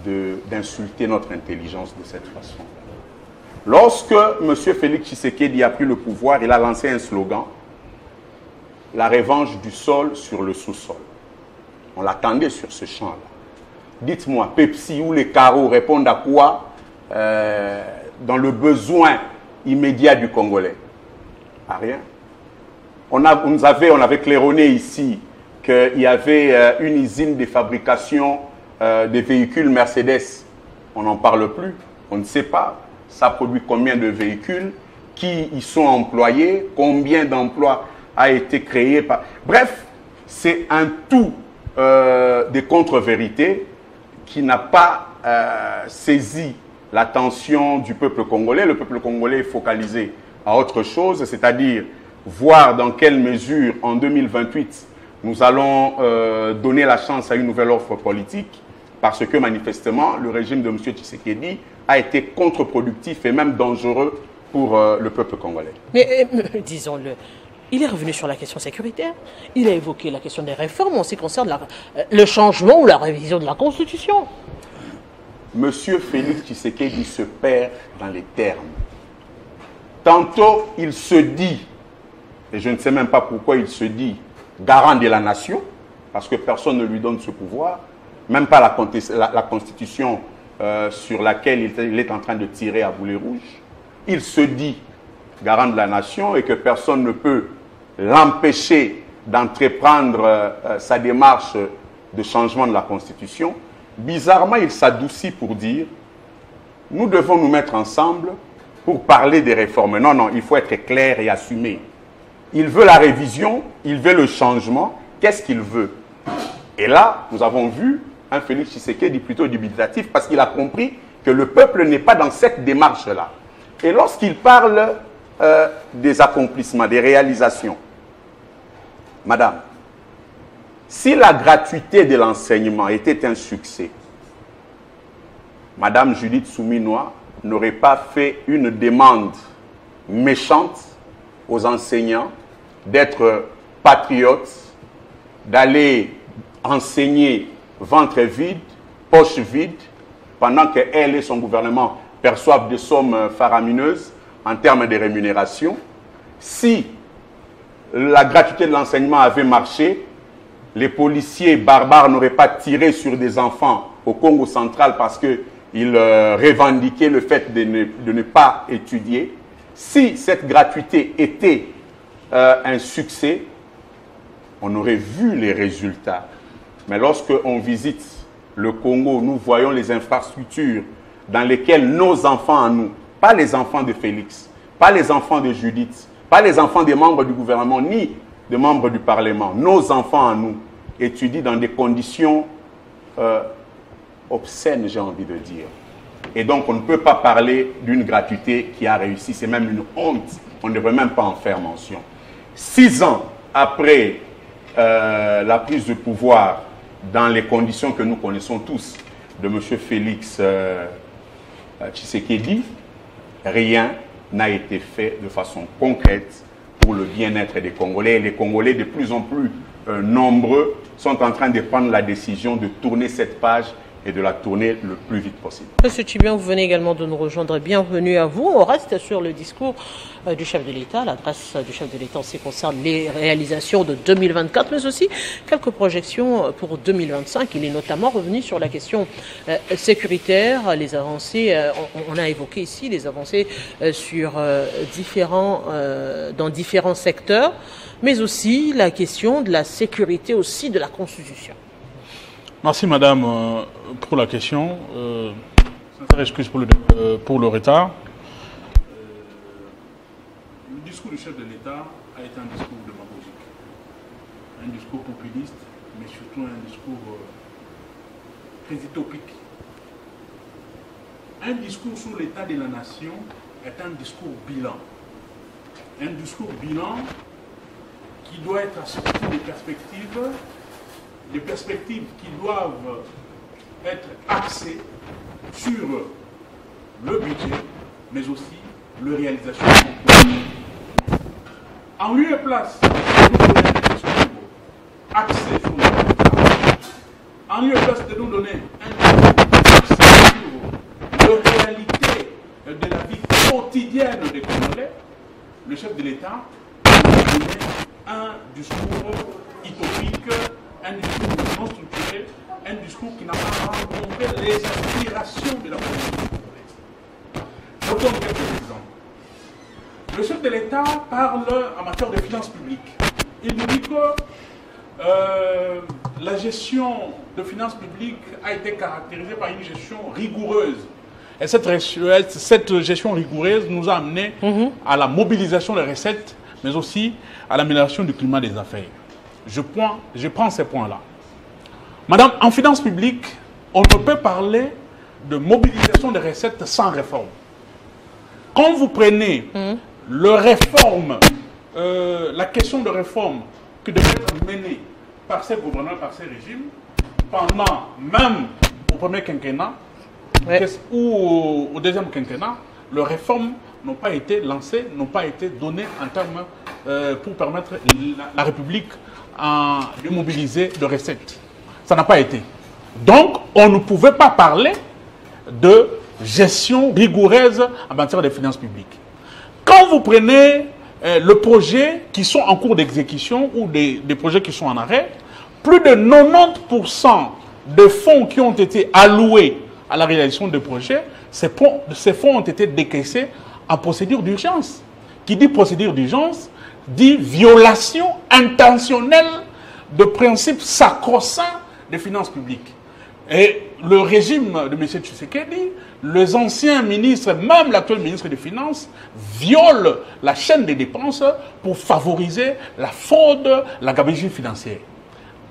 d'insulter notre intelligence de cette façon. Lorsque M. Félix Tshisekedi a pris le pouvoir, il a lancé un slogan, la revanche du sol sur le sous-sol. On l'attendait sur ce champ-là. Dites-moi, Pepsi ou les carreaux répondent à quoi dans le besoin immédiat du Congolais? À rien. On avait claironné ici qu'il y avait une usine de fabrication des véhicules Mercedes. On n'en parle plus, on ne sait pas. Ça produit combien de véhicules, qui y sont employés, combien d'emplois a été créé par... Bref, c'est un tout des contre-vérités qui n'a pas saisi l'attention du peuple congolais. Le peuple congolais est focalisé à autre chose, c'est-à-dire voir dans quelle mesure, en 2028, nous allons donner la chance à une nouvelle offre politique, parce que manifestement, le régime de M. Tshisekedi a été contre-productif et même dangereux pour le peuple congolais. Mais disons-le, il est revenu sur la question sécuritaire, il a évoqué la question des réformes en ce qui concerne le changement ou la révision de la Constitution. M. Félix Tshisekedi se perd dans les termes. Tantôt, il se dit, et je ne sais même pas pourquoi il se dit, garant de la nation, parce que personne ne lui donne ce pouvoir, même pas la Constitution sur laquelle il est en train de tirer à boulet rouge. Il se dit garant de la nation et que personne ne peut l'empêcher d'entreprendre sa démarche de changement de la Constitution. Bizarrement, il s'adoucit pour dire « Nous devons nous mettre ensemble pour parler des réformes ». Non, non, il faut être clair et assumé. Il veut la révision, il veut le changement. Qu'est-ce qu'il veut? Et là, nous avons vu un Félix Tshisekedi plutôt dubitatif parce qu'il a compris que le peuple n'est pas dans cette démarche-là. Et lorsqu'il parle des accomplissements, des réalisations, madame, si la gratuité de l'enseignement était un succès, madame Judith Souminois n'aurait pas fait une demande méchante aux enseignants d'être patriotes, d'aller enseigner ventre vide, poche vide, pendant qu'elle et son gouvernement perçoivent des sommes faramineuses en termes de rémunération. Si la gratuité de l'enseignement avait marché, les policiers barbares n'auraient pas tiré sur des enfants au Congo central parce qu'ils revendiquaient le fait de ne pas étudier. Si cette gratuité était un succès, on aurait vu les résultats. Mais lorsqu'on visite le Congo, nous voyons les infrastructures dans lesquels nos enfants à nous, pas les enfants de Félix, pas les enfants de Judith, pas les enfants des membres du gouvernement, ni des membres du Parlement, nos enfants à nous, étudient dans des conditions obscènes, j'ai envie de dire. Et donc, on ne peut pas parler d'une gratuité qui a réussi. C'est même une honte. On ne devrait même pas en faire mention. 6 ans après la prise de pouvoir, dans les conditions que nous connaissons tous, de M. Félix Tshisekedi, rien n'a été fait de façon concrète pour le bien-être des Congolais. Et les Congolais, de plus en plus nombreux, sont en train de prendre la décision de tourner cette page et de la tourner le plus vite possible. Monsieur Tchibian, vous venez également de nous rejoindre. Bienvenue à vous. On reste sur le discours du chef de l'État, l'adresse du chef de l'État en ce qui concerne les réalisations de 2024, mais aussi quelques projections pour 2025. Il est notamment revenu sur la question sécuritaire, les avancées, on a évoqué ici les avancées sur dans différents secteurs, mais aussi la question de la sécurité aussi de la Constitution. Merci Madame pour la question. Sincère excuse pour le retard. Le discours du chef de l'État a été un discours démagogique, un discours populiste, mais surtout un discours très utopique. Un discours sur l'état de la nation est un discours bilan. Un discours bilan qui doit être assorti des perspectives qui doivent être axées sur le budget, mais aussi la réalisation de projets. En lieu et place de nous donner un discours axé sur le résultat, en lieu et place de nous donner un discours axé sur la réalité de la vie quotidienne des Congolais, le chef de l'État a donné un discours utopique, un discours non structuré, un discours qui n'a pas rencontré les aspirations de la population congolaise. Je donne quelques exemples. Le chef de l'État parle en matière de finances publiques. Il nous dit que la gestion de finances publiques a été caractérisée par une gestion rigoureuse. Et cette gestion rigoureuse nous a amené à la mobilisation des recettes, mais aussi à l'amélioration du climat des affaires. Je prends ces points-là. Madame, en finances publiques, on ne peut parler de mobilisation des recettes sans réforme. Quand vous prenez la question de réforme qui devait être menée par ces gouvernants, par ces régimes, pendant même au premier quinquennat ou au deuxième quinquennat, les réformes n'ont pas été lancées, n'ont pas été données en termes pour permettre la République de mobiliser de recettes. Ça n'a pas été. Donc, on ne pouvait pas parler de gestion rigoureuse en matière de finances publiques. Quand vous prenez le projet qui sont en cours d'exécution ou des projets qui sont en arrêt, plus de 90% des fonds qui ont été alloués à la réalisation des projets, ces fonds ont été décaissés en procédure d'urgence. Qui dit procédure d'urgence dit violation intentionnelle de principes sacro-saints des finances publiques. Et le régime de M. Tshisekedi, les anciens ministres, même l'actuel ministre des Finances, violent la chaîne des dépenses pour favoriser la fraude, la gabegie financière.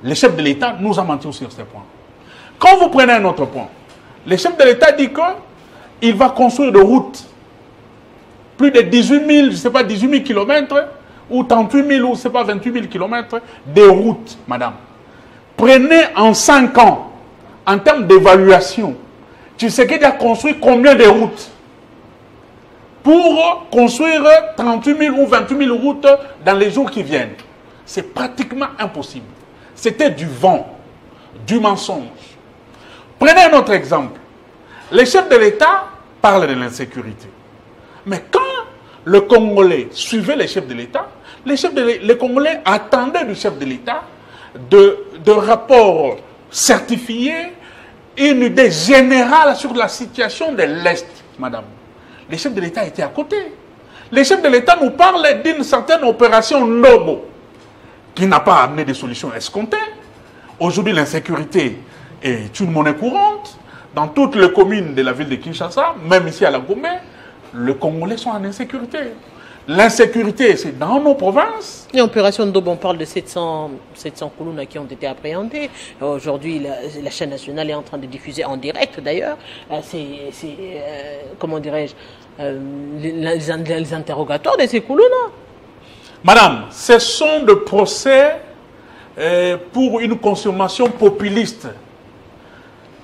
Le chef de l'État nous a menti sur ces points. Quand vous prenez un autre point, le chef de l'État dit qu'il va construire des routes. Plus de 18 000, je ne sais pas, 18 000 kilomètres, ou 38 000, ou je ne sais pas, 28 000 kilomètres, des routes, madame. Prenez en 5 ans, en termes d'évaluation, tu sais qu'il a construit combien de routes? Pour construire 38 000 ou 28 000 routes dans les jours qui viennent. C'est pratiquement impossible. C'était du vent, du mensonge. Prenez un autre exemple. Les chefs de l'État parlent de l'insécurité. Mais quand le Congolais suivait les chefs de l'État, les Congolais attendaient du chef de l'État de rapports certifiés, une idée générale sur la situation de l'Est, madame. Les chefs de l'État étaient à côté. Les chefs de l'État nous parlent d'une certaine opération Nobo, qui n'a pas amené des solutions escomptées. Aujourd'hui, l'insécurité est une monnaie courante. dans toutes les communes de la ville de Kinshasa, même ici à la Gombe, les Congolais sont en insécurité. L'insécurité, c'est dans nos provinces. Et opération Ndobo, on parle de 700 Koulouna qui ont été appréhendés. Aujourd'hui, la chaîne nationale est en train de diffuser en direct, d'ailleurs. Comment dirais-je, les interrogatoires de ces Koulouna. Madame, ce sont des procès pour une consommation populiste.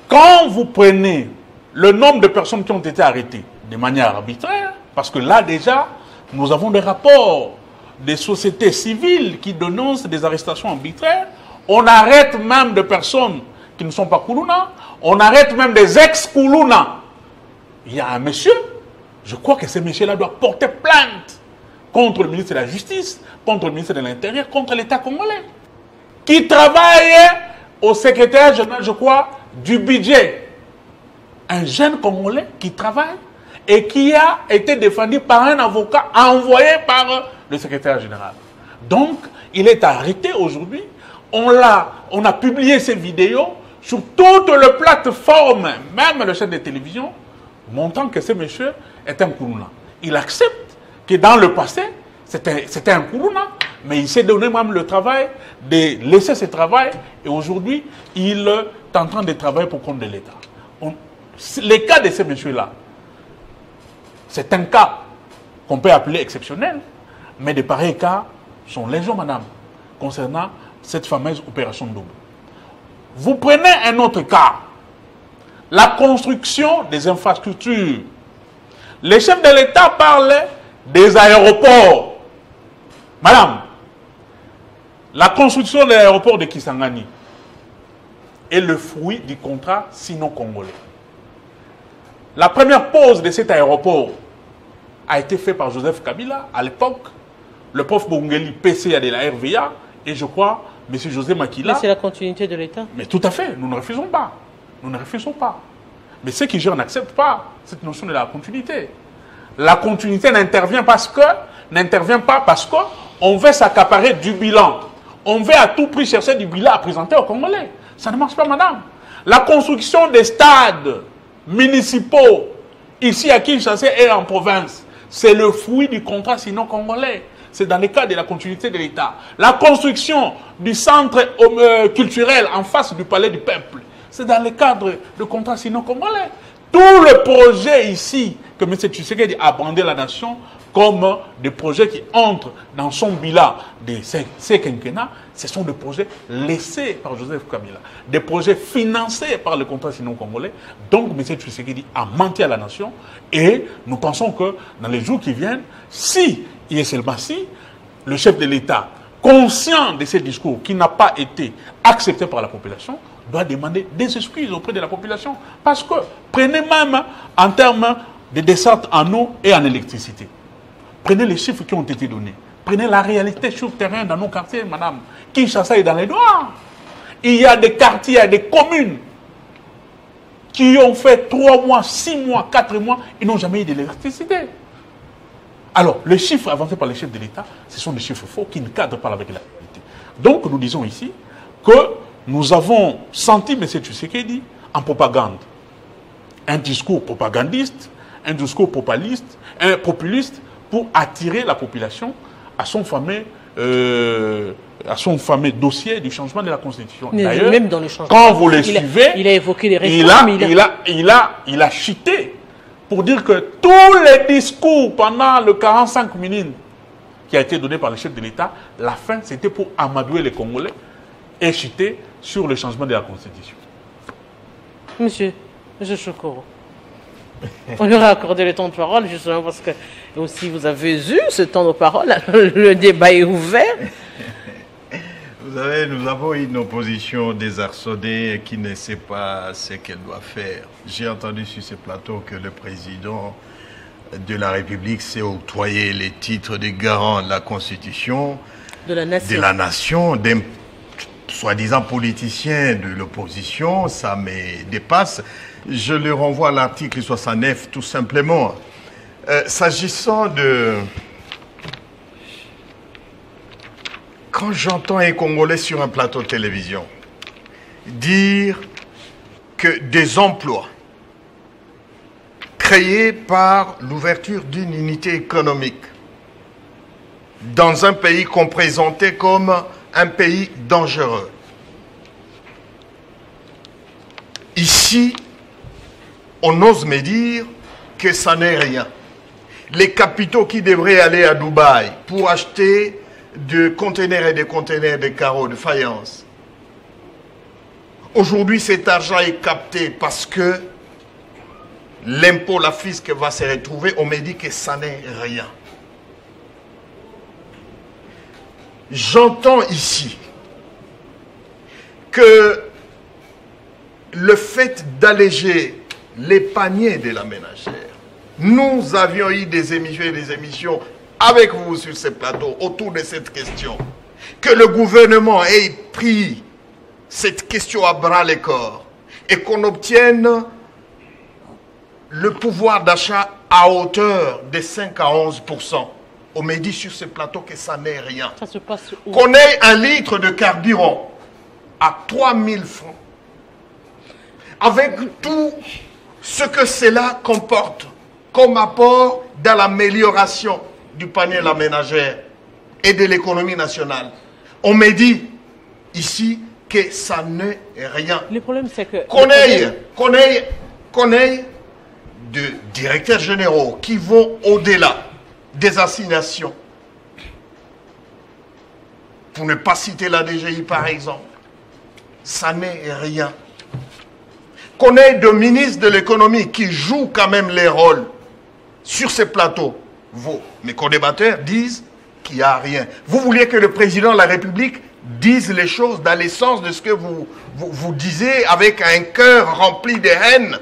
Quand vous prenez le nombre de personnes qui ont été arrêtées de manière arbitraire, parce que là déjà, nous avons des rapports des sociétés civiles qui dénoncent des arrestations arbitraires, on arrête même des personnes qui ne sont pas Koulouna, on arrête même des ex-Koulouna. Il y a un monsieur, je crois que ce monsieur-là doit porter plainte contre le ministre de la Justice, contre le ministre de l'Intérieur, contre l'État congolais, qui travaille au secrétaire général, je crois, du budget. Un jeune Congolais qui travaille et qui a été défendu par un avocat envoyé par le secrétaire général. Donc, il est arrêté aujourd'hui. On a publié ces vidéos sur toutes les plateformes, même le chaîne de télévision, montrant que ce monsieur est un Koulouna. Il accepte que dans le passé, c'était un Koulouna, mais il s'est donné même le travail de laisser ce travail et aujourd'hui, il est en train de travailler pour compte de l'État. Les cas de ces messieurs-là, c'est un cas qu'on peut appeler exceptionnel, mais de pareils cas sont légion, madame, concernant cette fameuse opération Ndobo. Vous prenez un autre cas, la construction des infrastructures. Les chefs de l'État parlent des aéroports. Madame, la construction de l'aéroport de Kisangani est le fruit du contrat sino-congolais. La première pause de cet aéroport a été faite par Joseph Kabila à l'époque, le prof Bongeli, PCA de la RVA, et je crois, M. José Makila. Mais c'est la continuité de l'État. Mais tout à fait, nous ne refusons pas. Nous ne refusons pas. Mais ceux qui gèrent n'acceptent pas cette notion de la continuité. La continuité n'intervient pas parce qu'on veut s'accaparer du bilan. On veut à tout prix chercher du bilan à présenter aux Congolais. Ça ne marche pas, madame. La construction des stades municipaux, ici à Kinshasa et en province, c'est le fruit du contrat sino-congolais. C'est dans le cadre de la continuité de l'État. La construction du centre culturel en face du palais du peuple, c'est dans le cadre du contrat sino-congolais. Tous les projets ici que M. Tshisekedi a brandé la nation comme des projets qui entrent dans son bilan de ces quinquennats, ce sont des projets laissés par Joseph Kabila, des projets financés par le contrat sino-congolais. Donc M. Tshisekedi a menti à la nation et nous pensons que dans les jours qui viennent, si ISL Massi, le chef de l'État, conscient de ce discours qui n'a pas été accepté par la population, doit demander des excuses auprès de la population. Parce que, prenez même en termes de descente en eau et en électricité. Prenez les chiffres qui ont été donnés. Prenez la réalité sur le terrain dans nos quartiers, madame. Kinshasa est dans les doigts. Il y a des quartiers, il y a des communes qui ont fait 3 mois, 6 mois, 4 mois, ils n'ont jamais eu d'électricité. Alors, les chiffres avancés par les chefs de l'État, ce sont des chiffres faux qui ne cadrent pas avec la réalité. Donc, nous disons ici que nous avons senti M. Tshisekedi en propagande. Un discours propagandiste, un discours populiste pour attirer la population à son fameux dossier du changement de la Constitution. D'ailleurs, même dans le changement, quand vous le suivez, il a évoqué les réformes. Il a chuté pour dire que tous les discours pendant le 45 minutes qui a été donné par le chef de l'État, la fin c'était pour amadouer les Congolais et chuter sur le changement de la Constitution. Monsieur Chokoro, on leur a accordé le temps de parole justement parce que aussi vous avez eu ce temps de parole, le débat est ouvert. Vous savez, nous avons une opposition désarçonnée qui ne sait pas ce qu'elle doit faire. J'ai entendu sur ce plateau que le président de la République s'est octroyé les titres de garant de la Constitution, de la nation, d'un soi-disant politicien de l'opposition. Ça me dépasse. Je le renvoie à l'article 69 tout simplement. S'agissant de... Quand j'entends un Congolais sur un plateau de télévision dire que des emplois créé par l'ouverture d'une unité économique dans un pays qu'on présentait comme un pays dangereux. Ici, on ose me dire que ça n'est rien. Les capitaux qui devraient aller à Dubaï pour acheter des conteneurs et des conteneurs de carreaux, de faïence. Aujourd'hui, cet argent est capté parce que l'impôt, la fisc va se retrouver. On me dit que ça n'est rien. J'entends ici que le fait d'alléger les paniers de la ménagère, nous avions eu des émissions avec vous sur ce plateau autour de cette question, que le gouvernement ait pris cette question à bras le corps et qu'on obtienne le pouvoir d'achat à hauteur de 5 à 11%. On me dit sur ce plateau que ça n'est rien. Ça se passe où? Qu'on ait un litre de carburant à 3000 francs, avec tout ce que cela comporte comme apport dans l'amélioration du panier de la ménagère et de l'économie nationale. On me dit ici que ça n'est rien. Le problème, c'est que... Qu'on ait de directeurs généraux qui vont au-delà des assignations. Pour ne pas citer la DGI par exemple. Ça n'est rien. Qu'on ait de ministres de l'économie qui jouent quand même les rôles sur ces plateaux. Mes co-débatteurs disent qu'il n'y a rien. Vous vouliez que le président de la République dise les choses dans l'essence de ce que vous disiez avec un cœur rempli de haine.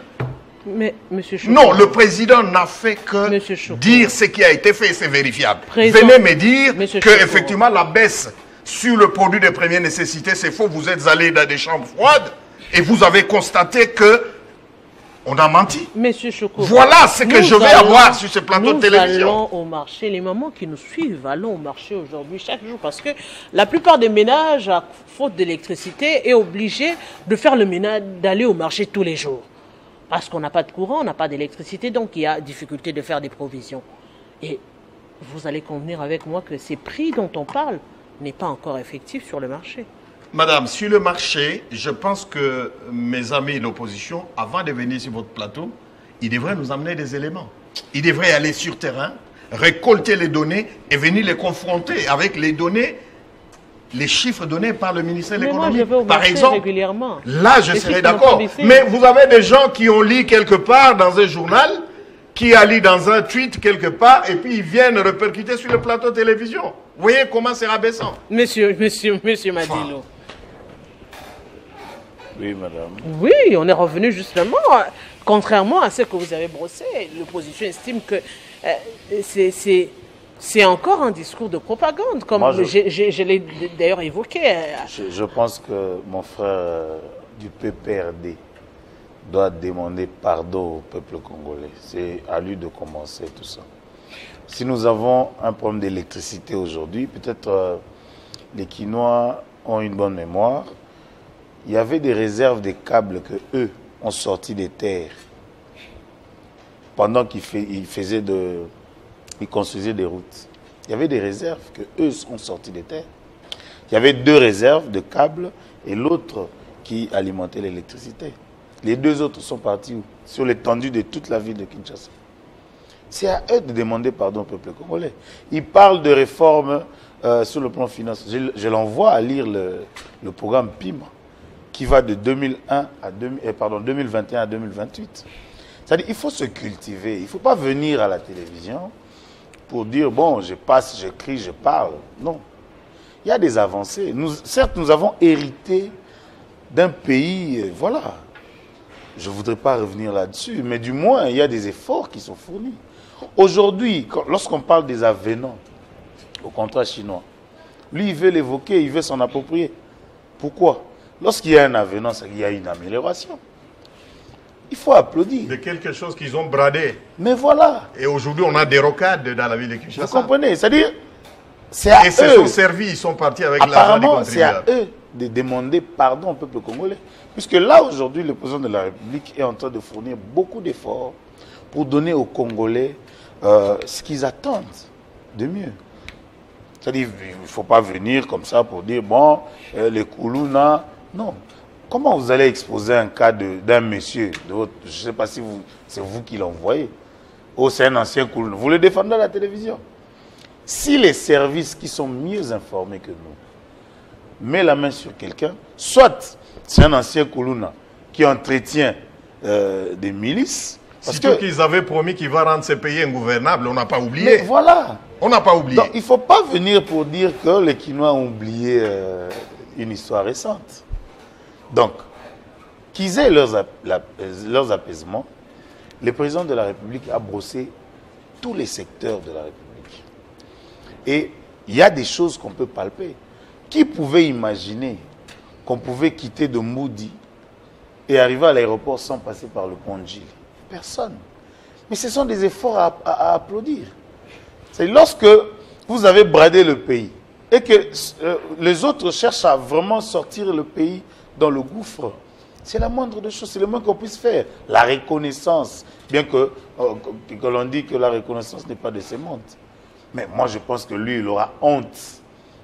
Mais, monsieur Choukou, non, le président n'a fait que dire ce qui a été fait, c'est vérifiable. Venez me dire qu'effectivement la baisse sur le produit de première nécessité, c'est faux. Vous êtes allé dans des chambres froides et vous avez constaté que on a menti. Monsieur Choukou, voilà ce que je vais avoir sur ce plateau de télévision. Nous allons au marché. Les mamans qui nous suivent allons au marché aujourd'hui chaque jour parce que la plupart des ménages, à faute d'électricité, est obligé de faire le ménage, d'aller au marché tous les jours. Parce qu'on n'a pas de courant, on n'a pas d'électricité, donc il y a difficulté de faire des provisions. Et vous allez convenir avec moi que ces prix dont on parle n'est pas encore effectif sur le marché. Madame, sur le marché, je pense que mes amis de l'opposition, avant de venir sur votre plateau, ils devraient nous amener des éléments. Ils devraient aller sur terrain, récolter les données et venir les confronter avec les données, les chiffres donnés par le ministère de l'Économie. Par exemple, régulièrement. Là, je serais d'accord. Mais vous avez des gens qui ont lu quelque part dans un journal, qui a lu dans un tweet quelque part, et puis ils viennent répercuter sur le plateau de télévision. Vous voyez comment c'est rabaissant. Monsieur Madilo. Oui, madame. Oui, on est revenu justement, contrairement à ce que vous avez brossé, l'opposition estime que c'est encore un discours de propagande, comme je l'ai d'ailleurs évoqué. Je pense que mon frère du PPRD doit demander pardon au peuple congolais. C'est à lui de commencer tout ça. Si nous avons un problème d'électricité aujourd'hui, peut-être les Quinois ont une bonne mémoire. Il y avait des réserves de câbles que eux ont sortis des terres pendant qu'ils construisaient des routes. Il y avait des réserves que eux ont sortis des terres. Il y avait 2 réserves de câbles et l'autre qui alimentait l'électricité. Les 2 autres sont partis où? Sur l'étendue de toute la ville de Kinshasa. C'est à eux de demander pardon au peuple congolais. Ils parlent de réformes sur le plan financier. Je l'envoie à lire le programme PIM qui va de 2021 à 2028. C'est-à-dire qu'il faut se cultiver. Il ne faut pas venir à la télévision pour dire, bon, je passe, je crie, je parle. Non. Il y a des avancées. Certes, nous avons hérité d'un pays, voilà. Je ne voudrais pas revenir là-dessus, mais du moins, il y a des efforts qui sont fournis. Aujourd'hui, lorsqu'on parle des avenants au contrat chinois, lui, il veut l'évoquer, il veut s'en approprier. Pourquoi? Lorsqu'il y a un avenant, c'est qu'il y a une amélioration. Il faut applaudir. De quelque chose qu'ils ont bradé. Mais voilà. Et aujourd'hui, on a des rocades dans la ville de Kinshasa. Vous comprenez? C'est-à-dire, c'est à eux. Et se sont servis, ils sont partis avec l'argent des contribuables. C'est à eux de demander pardon au peuple congolais. Puisque là, aujourd'hui, le président de la République est en train de fournir beaucoup d'efforts pour donner aux Congolais ce qu'ils attendent de mieux. C'est-à-dire, il ne faut pas venir comme ça pour dire, bon, les Koulouna, non. Comment vous allez exposer un cas d'un monsieur, je ne sais pas si c'est vous qui l'envoyez, ou c'est un ancien Koulouna, vous le défendez à la télévision. Si les services qui sont mieux informés que nous mettent la main sur quelqu'un, soit c'est un ancien Koulouna qui entretient des milices. Surtout qu'ils avaient promis qu'il va rendre ces pays ingouvernables, on n'a pas oublié. Mais voilà. On n'a pas oublié. Donc il ne faut pas venir pour dire que les Kinois ont oublié une histoire récente. Donc, qu'ils aient leurs apaisements, le président de la République a brossé tous les secteurs de la République. Et il y a des choses qu'on peut palper. Qui pouvait imaginer qu'on pouvait quitter de Moudi et arriver à l'aéroport sans passer par le pont de Gilles? Personne. Mais ce sont des efforts à applaudir. C'est lorsque vous avez bradé le pays et que les autres cherchent à vraiment sortir le pays dans le gouffre, c'est la moindre des choses, c'est le moins qu'on puisse faire. La reconnaissance, bien que l'on dit que la reconnaissance n'est pas de ce monde. Mais moi je pense que lui, il aura honte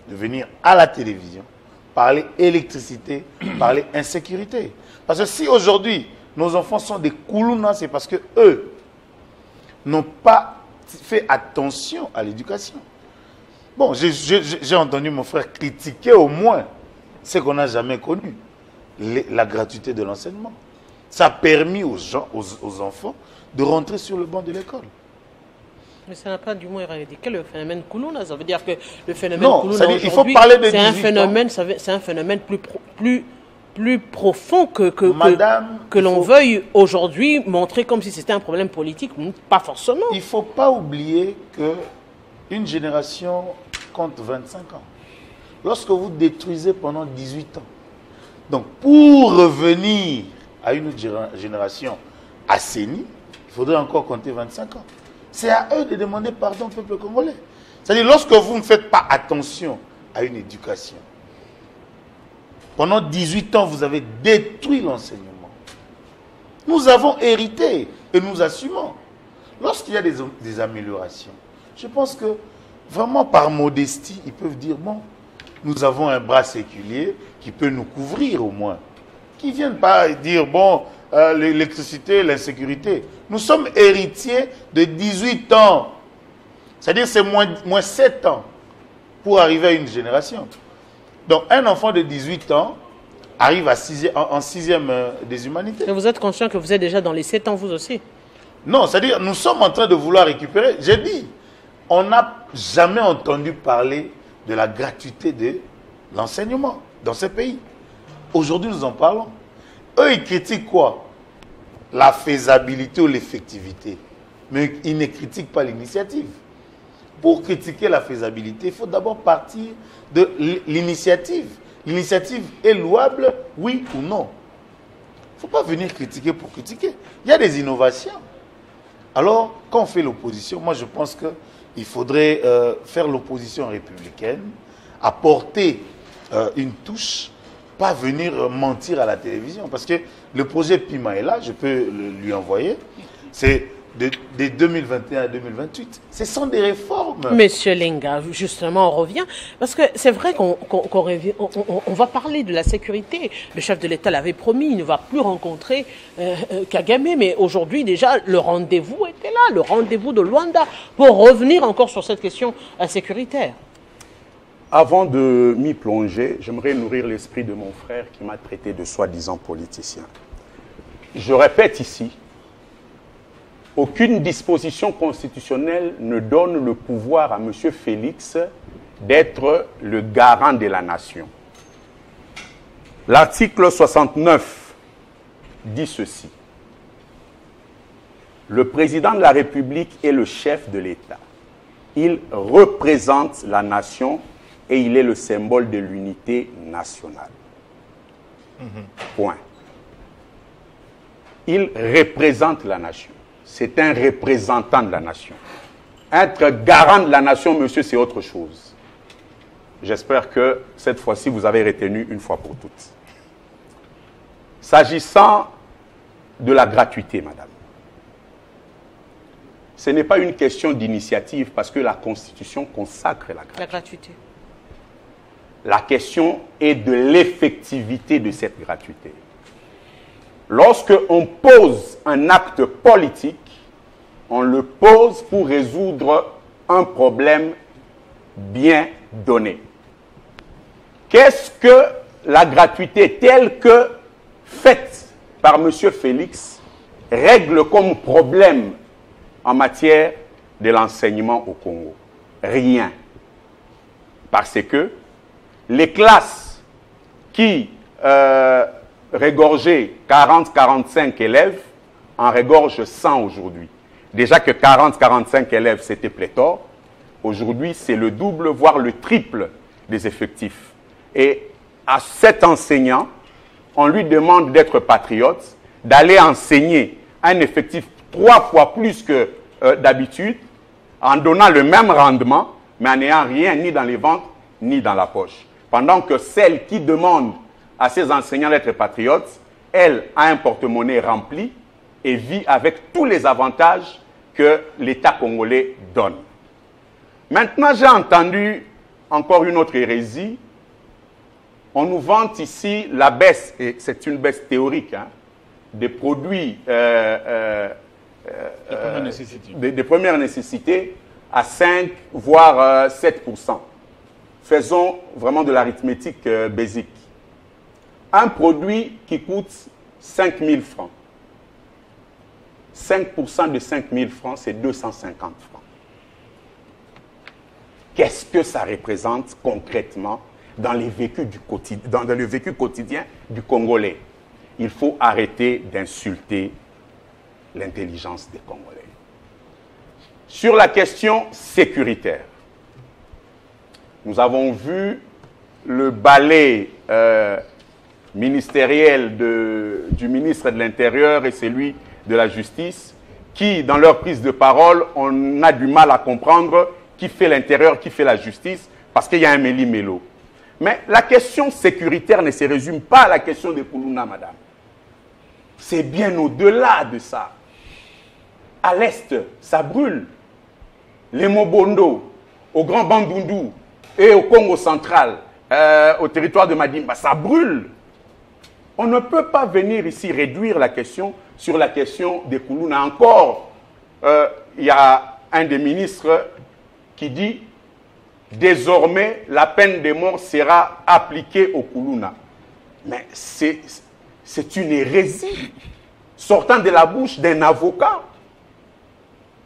de venir à la télévision, parler électricité, parler insécurité. Parce que si aujourd'hui, nos enfants sont des Koulouna, c'est parce que eux n'ont pas fait attention à l'éducation. Bon, j'ai entendu mon frère critiquer au moins ce qu'on n'a jamais connu, la gratuité de l'enseignement. Ça a permis aux enfants de rentrer sur le banc de l'école. Mais ça n'a pas du moins éradiqué le phénomène Koulouna. Ça veut dire que le phénomène Koulouna aujourd'hui, il faut parler de c'est un phénomène plus profond que l'on veuille aujourd'hui montrer comme si c'était un problème politique. Pas forcément. Il ne faut pas oublier qu'une génération compte 25 ans. Lorsque vous détruisez pendant 18 ans, donc pour revenir à une génération assainie, il faudrait encore compter 25 ans. C'est à eux de demander pardon au peuple congolais. C'est-à-dire, lorsque vous ne faites pas attention à une éducation, pendant 18 ans, vous avez détruit l'enseignement. Nous avons hérité et nous assumons. Lorsqu'il y a des améliorations, je pense que vraiment par modestie, ils peuvent dire, bon, nous avons un bras séculier qui peut nous couvrir au moins. Qui ne viennent pas dire, bon, l'électricité, l'insécurité. Nous sommes héritiers de 18 ans. C'est-à-dire c'est moins 7 ans pour arriver à une génération. Donc un enfant de 18 ans arrive en 6e des humanités. Mais vous êtes conscient que vous êtes déjà dans les 7 ans vous aussi? Non, c'est-à-dire nous sommes en train de vouloir récupérer. J'ai dit, on n'a jamais entendu parler de la gratuité de l'enseignement dans ces pays. Aujourd'hui, nous en parlons. Eux, ils critiquent quoi? La faisabilité ou l'effectivité. Mais ils ne critiquent pas l'initiative. Pour critiquer la faisabilité, il faut d'abord partir de l'initiative. L'initiative est louable, oui ou non? Il ne faut pas venir critiquer pour critiquer. Il y a des innovations. Alors, quand on fait l'opposition, moi je pense qu'il faudrait faire l'opposition républicaine, apporter une touche, pas venir mentir à la télévision. Parce que le projet Pima est là, je peux lui envoyer. C'est de 2021 à 2028. Ce sont des réformes. Monsieur Lenga, justement, on revient. Parce que c'est vrai qu'on va parler de la sécurité. Le chef de l'État l'avait promis, il ne va plus rencontrer Kagame. Mais aujourd'hui, déjà, le rendez-vous était là, le rendez-vous de Luanda, pour revenir encore sur cette question sécuritaire. Avant de m'y plonger, j'aimerais nourrir l'esprit de mon frère qui m'a traité de soi-disant politicien. Je répète ici, aucune disposition constitutionnelle ne donne le pouvoir à M. Félix d'être le garant de la nation. L'article 69 dit ceci. Le président de la République est le chef de l'État. Il représente la nation et il est le symbole de l'unité nationale. Point. Il représente la nation. C'est un représentant de la nation. Être garant de la nation, monsieur, c'est autre chose. J'espère que cette fois-ci, vous avez retenu une fois pour toutes. S'agissant de la gratuité, madame, ce n'est pas une question d'initiative parce que la Constitution consacre la gratuité. La question est de l'effectivité de cette gratuité. Lorsque on pose un acte politique, on le pose pour résoudre un problème bien donné. Qu'est-ce que la gratuité telle que faite par M. Félix règle comme problème en matière de l'enseignement au Congo? Rien. Parce que les classes qui régorgeaient 40-45 élèves en régorgent 100 aujourd'hui. Déjà que 40-45 élèves, c'était pléthore. Aujourd'hui, c'est le double, voire le triple des effectifs. Et à cet enseignant, on lui demande d'être patriote, d'aller enseigner un effectif 3 fois plus que d'habitude, en donnant le même rendement, mais en n'ayant rien ni dans les ventres, ni dans la poche. Pendant que celle qui demande à ses enseignants d'être patriotes, elle a un porte-monnaie rempli et vit avec tous les avantages que l'État congolais donne. Maintenant, j'ai entendu encore une autre hérésie. On nous vante ici la baisse, et c'est une baisse théorique, hein, des produits des premières nécessités à 5 voire 7%. Faisons vraiment de l'arithmétique basique. Un produit qui coûte 5 000 francs. 5% de 5 000 francs, c'est 250 francs. Qu'est-ce que ça représente concrètement dans le vécu quotidien du Congolais? Il faut arrêter d'insulter l'intelligence des Congolais. Sur la question sécuritaire, nous avons vu le balai ministériel du ministre de l'Intérieur et celui de la Justice qui, dans leur prise de parole, on a du mal à comprendre qui fait l'Intérieur, qui fait la Justice, parce qu'il y a un méli-mélo. Mais la question sécuritaire ne se résume pas à la question de Koulouna, madame. C'est bien au-delà de ça. À l'est, ça brûle. Les Mobondo, au Grand Bandundu et au Congo central, au territoire de Madimba, ça brûle. On ne peut pas venir ici réduire la question sur la question des Koulouna. Encore, il y a un des ministres qui dit « Désormais, la peine de mort sera appliquée au Koulouna ». Mais c'est une hérésie sortant de la bouche d'un avocat.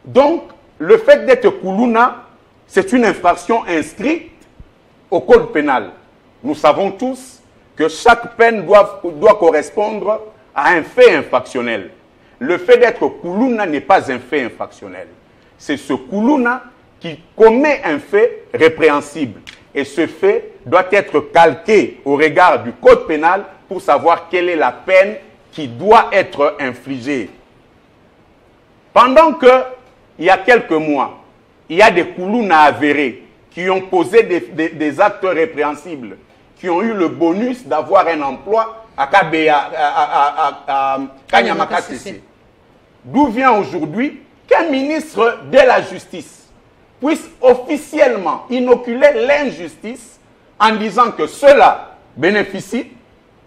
Donc, le fait d'être Koulouna, c'est une infraction inscrite au code pénal. Nous savons tous que chaque peine doit correspondre à un fait infractionnel. Le fait d'être Koulouna n'est pas un fait infractionnel. C'est ce Koulouna qui commet un fait répréhensible. Et ce fait doit être calqué au regard du code pénal pour savoir quelle est la peine qui doit être infligée. Pendant que, il y a quelques mois, il y a des Koulouna avérés qui ont posé des actes répréhensibles, qui ont eu le bonus d'avoir un emploi à Kanyamakasese. D'où vient aujourd'hui qu'un ministre de la Justice puisse officiellement inoculer l'injustice en disant que ceux-là bénéficient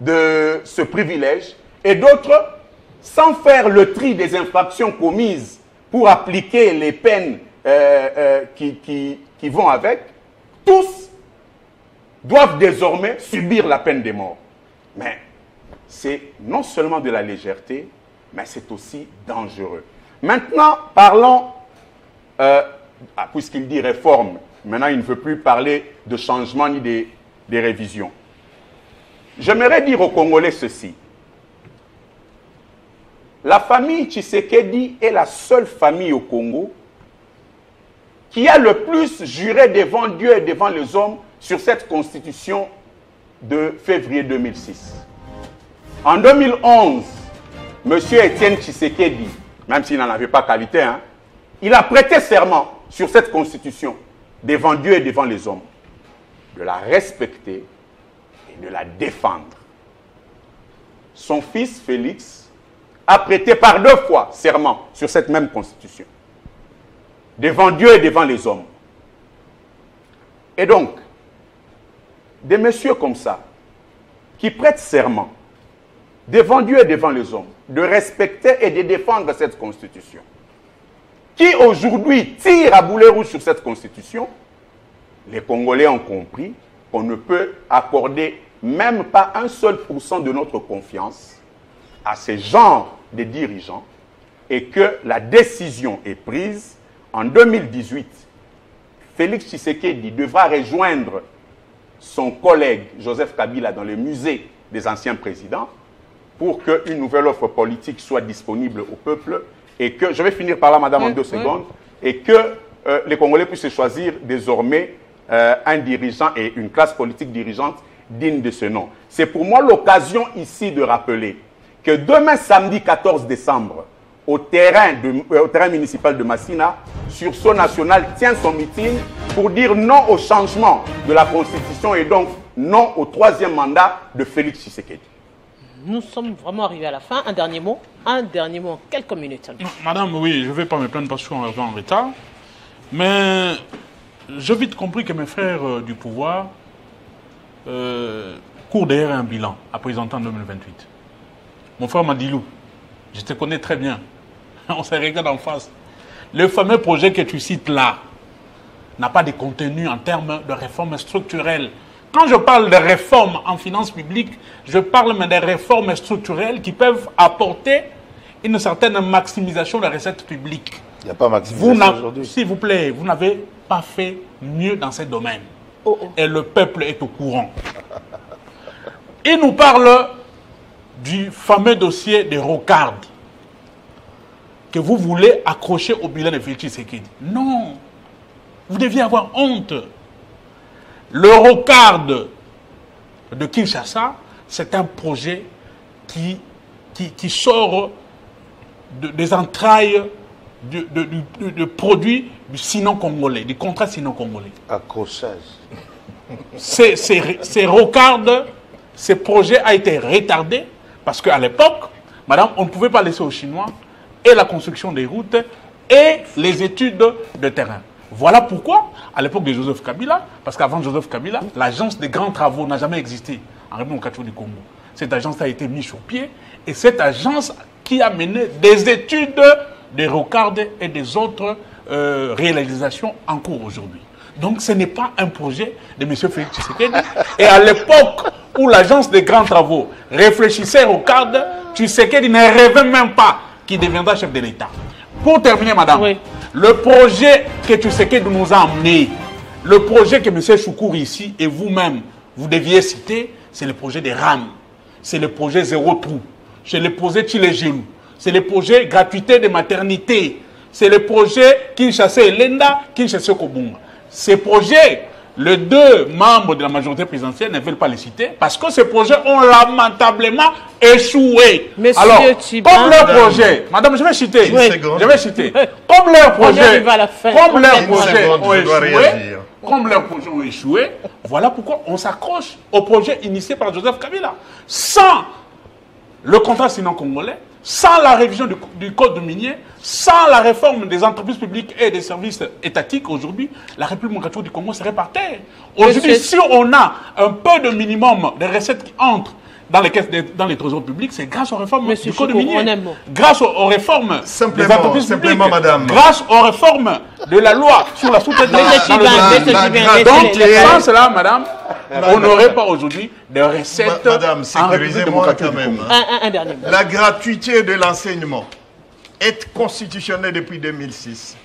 de ce privilège et d'autres, sans faire le tri des infractions commises pour appliquer les peines qui vont avec, tous doivent désormais subir la peine de mort. Mais c'est non seulement de la légèreté, mais c'est aussi dangereux. Maintenant, parlons, puisqu'il dit réforme, maintenant il ne veut plus parler de changement ni des révisions. J'aimerais dire aux Congolais ceci. La famille Tshisekedi est la seule famille au Congo qui a le plus juré devant Dieu et devant les hommes sur cette constitution de février 2006. En 2011, M. Étienne Tshisekedi, même s'il n'en avait pas qualité, hein, il a prêté serment sur cette constitution devant Dieu et devant les hommes, de la respecter et de la défendre. Son fils Félix a prêté par 2 fois serment sur cette même constitution. devant Dieu et devant les hommes. Et donc, des messieurs comme ça, qui prêtent serment devant Dieu et devant les hommes, de respecter et de défendre cette constitution, qui aujourd'hui tire à boulet rouge sur cette constitution, les Congolais ont compris qu'on ne peut accorder même pas 1 seul % de notre confiance à ces genres de dirigeants et que la décision est prise en 2018. Félix Tshisekedi devra rejoindre son collègue Joseph Kabila dans le musée des anciens présidents pour qu'une nouvelle offre politique soit disponible au peuple et que, je vais finir par là, madame, en 2 secondes, et que les Congolais puissent choisir désormais un dirigeant et une classe politique dirigeante digne de ce nom. C'est pour moi l'occasion ici de rappeler que demain, samedi 14 décembre, au terrain municipal de Massina, Sursaut National tient son meeting pour dire non au changement de la Constitution et donc non au 3e mandat de Félix Tshisekedi. Nous sommes vraiment arrivés à la fin. Un dernier mot en quelques minutes. Madame, oui, je ne vais pas me plaindre parce qu'on est en retard. Mais j'ai vite compris que mes frères du pouvoir courent derrière un bilan à présenter en 2028. Mon frère Madilou, je te connais très bien. On se regarde en face. Le fameux projet que tu cites là n'a pas de contenu en termes de réformes structurelles. Quand je parle de réformes en finances publiques, je parle mais des réformes structurelles qui peuvent apporter une certaine maximisation des recettes publiques. Il n'y a pas maximisation aujourd'hui. S'il vous plaît, vous n'avez pas fait mieux dans ces domaines. Et le peuple est au courant. Il nous parle du fameux dossier des rocardes que vous voulez accrocher au bilan de Félix Tshisekedi. Non, vous deviez avoir honte. Le rocarde de Kinshasa, c'est un projet qui sort des entrailles de produits du sinon congolais, du contrat sinon congolais. Accrochage. Ces rocardes, ce projet a été retardé parce qu'à l'époque, madame, on ne pouvait pas laisser aux Chinois et la construction des routes et les études de terrain. Voilà pourquoi, à l'époque de Joseph Kabila, parce qu'avant Joseph Kabila, l'agence des grands travaux n'a jamais existé en République du Congo. Cette agence a été mise sur pied et cette agence qui a mené des études des rocardes et des autres réalisations en cours aujourd'hui. Donc ce n'est pas un projet de M. Félix Tshisekedi. Et à l'époque où l'agence des grands travaux réfléchissait aux rocardes, Tshisekedi ne rêvait même pas qu'il deviendra chef de l'État. Pour terminer, madame, oui. Le projet que Tshisekedi nous a amené, le projet que M. Choukour ici et vous-même, vous deviez citer, c'est le projet des rames. C'est le projet zéro trou. C'est le projet Tchilé-Gelou. C'est le projet gratuité de maternité. C'est le projet Kinshasa et Lenda, Kinshasa Kobunga. Ces projets, les 2 membres de la majorité présidentielle ne veulent pas les citer parce que ces projets ont lamentablement échoué. Monsieur alors, Thibault, comme leur projet, madame, je vais citer, comme leur projet, comme leurs projets ont échoué, voilà pourquoi on s'accroche au projet initié par Joseph Kabila. Sans le contrat sinon congolais, sans la révision du code minier, sans la réforme des entreprises publiques et des services étatiques, aujourd'hui, la République démocratique du Congo serait par terre. Aujourd'hui, si on a un peu de minimum de recettes qui entrent dans les caisses, dans les trésors publics, c'est grâce aux réformes du code minier, grâce aux réformes des entreprises publiques, madame. Grâce aux réformes de la loi sur la sous-traitance. Donc, sans cela, madame, on n'aurait pas aujourd'hui de recettes. Madame, sécurisez-moi quand même. Un dernier mot. La gratuité de l'enseignement est constitutionnelle depuis 2006.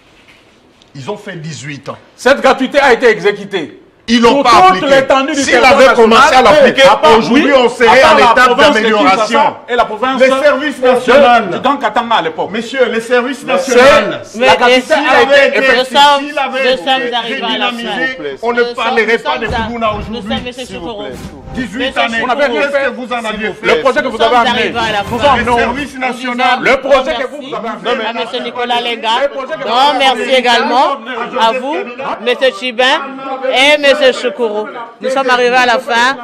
Ils ont fait 18 ans. Cette gratuité a été exécutée. Ils n'ont pas appliqué. S'ils avaient commencé à l'appliquer, aujourd'hui on serait en étape d'amélioration. Et la province les services nationaux du Grand Katanga à l'époque. Monsieur, les services nationaux. La gratuité a été effective. Nous arrivés à la fin. On ne parlerait pas de Fougouna aujourd'hui. 18 années. Qu'est-ce que vous en aviez fait? Le projet que vous avez amené. Le service national. Le projet que vous avez amené. À M. Nicolas Lenga. Non, merci également à vous, M. Chibin et M. Choukourou. Nous sommes arrivés à la fin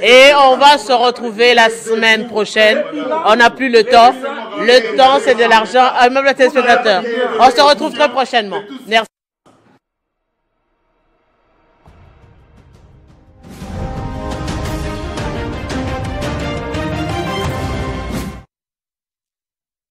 et on va se retrouver la semaine prochaine. On n'a plus le temps. Le temps, c'est de l'argent. Aimable téléspectateur, on se retrouve très prochainement. Merci.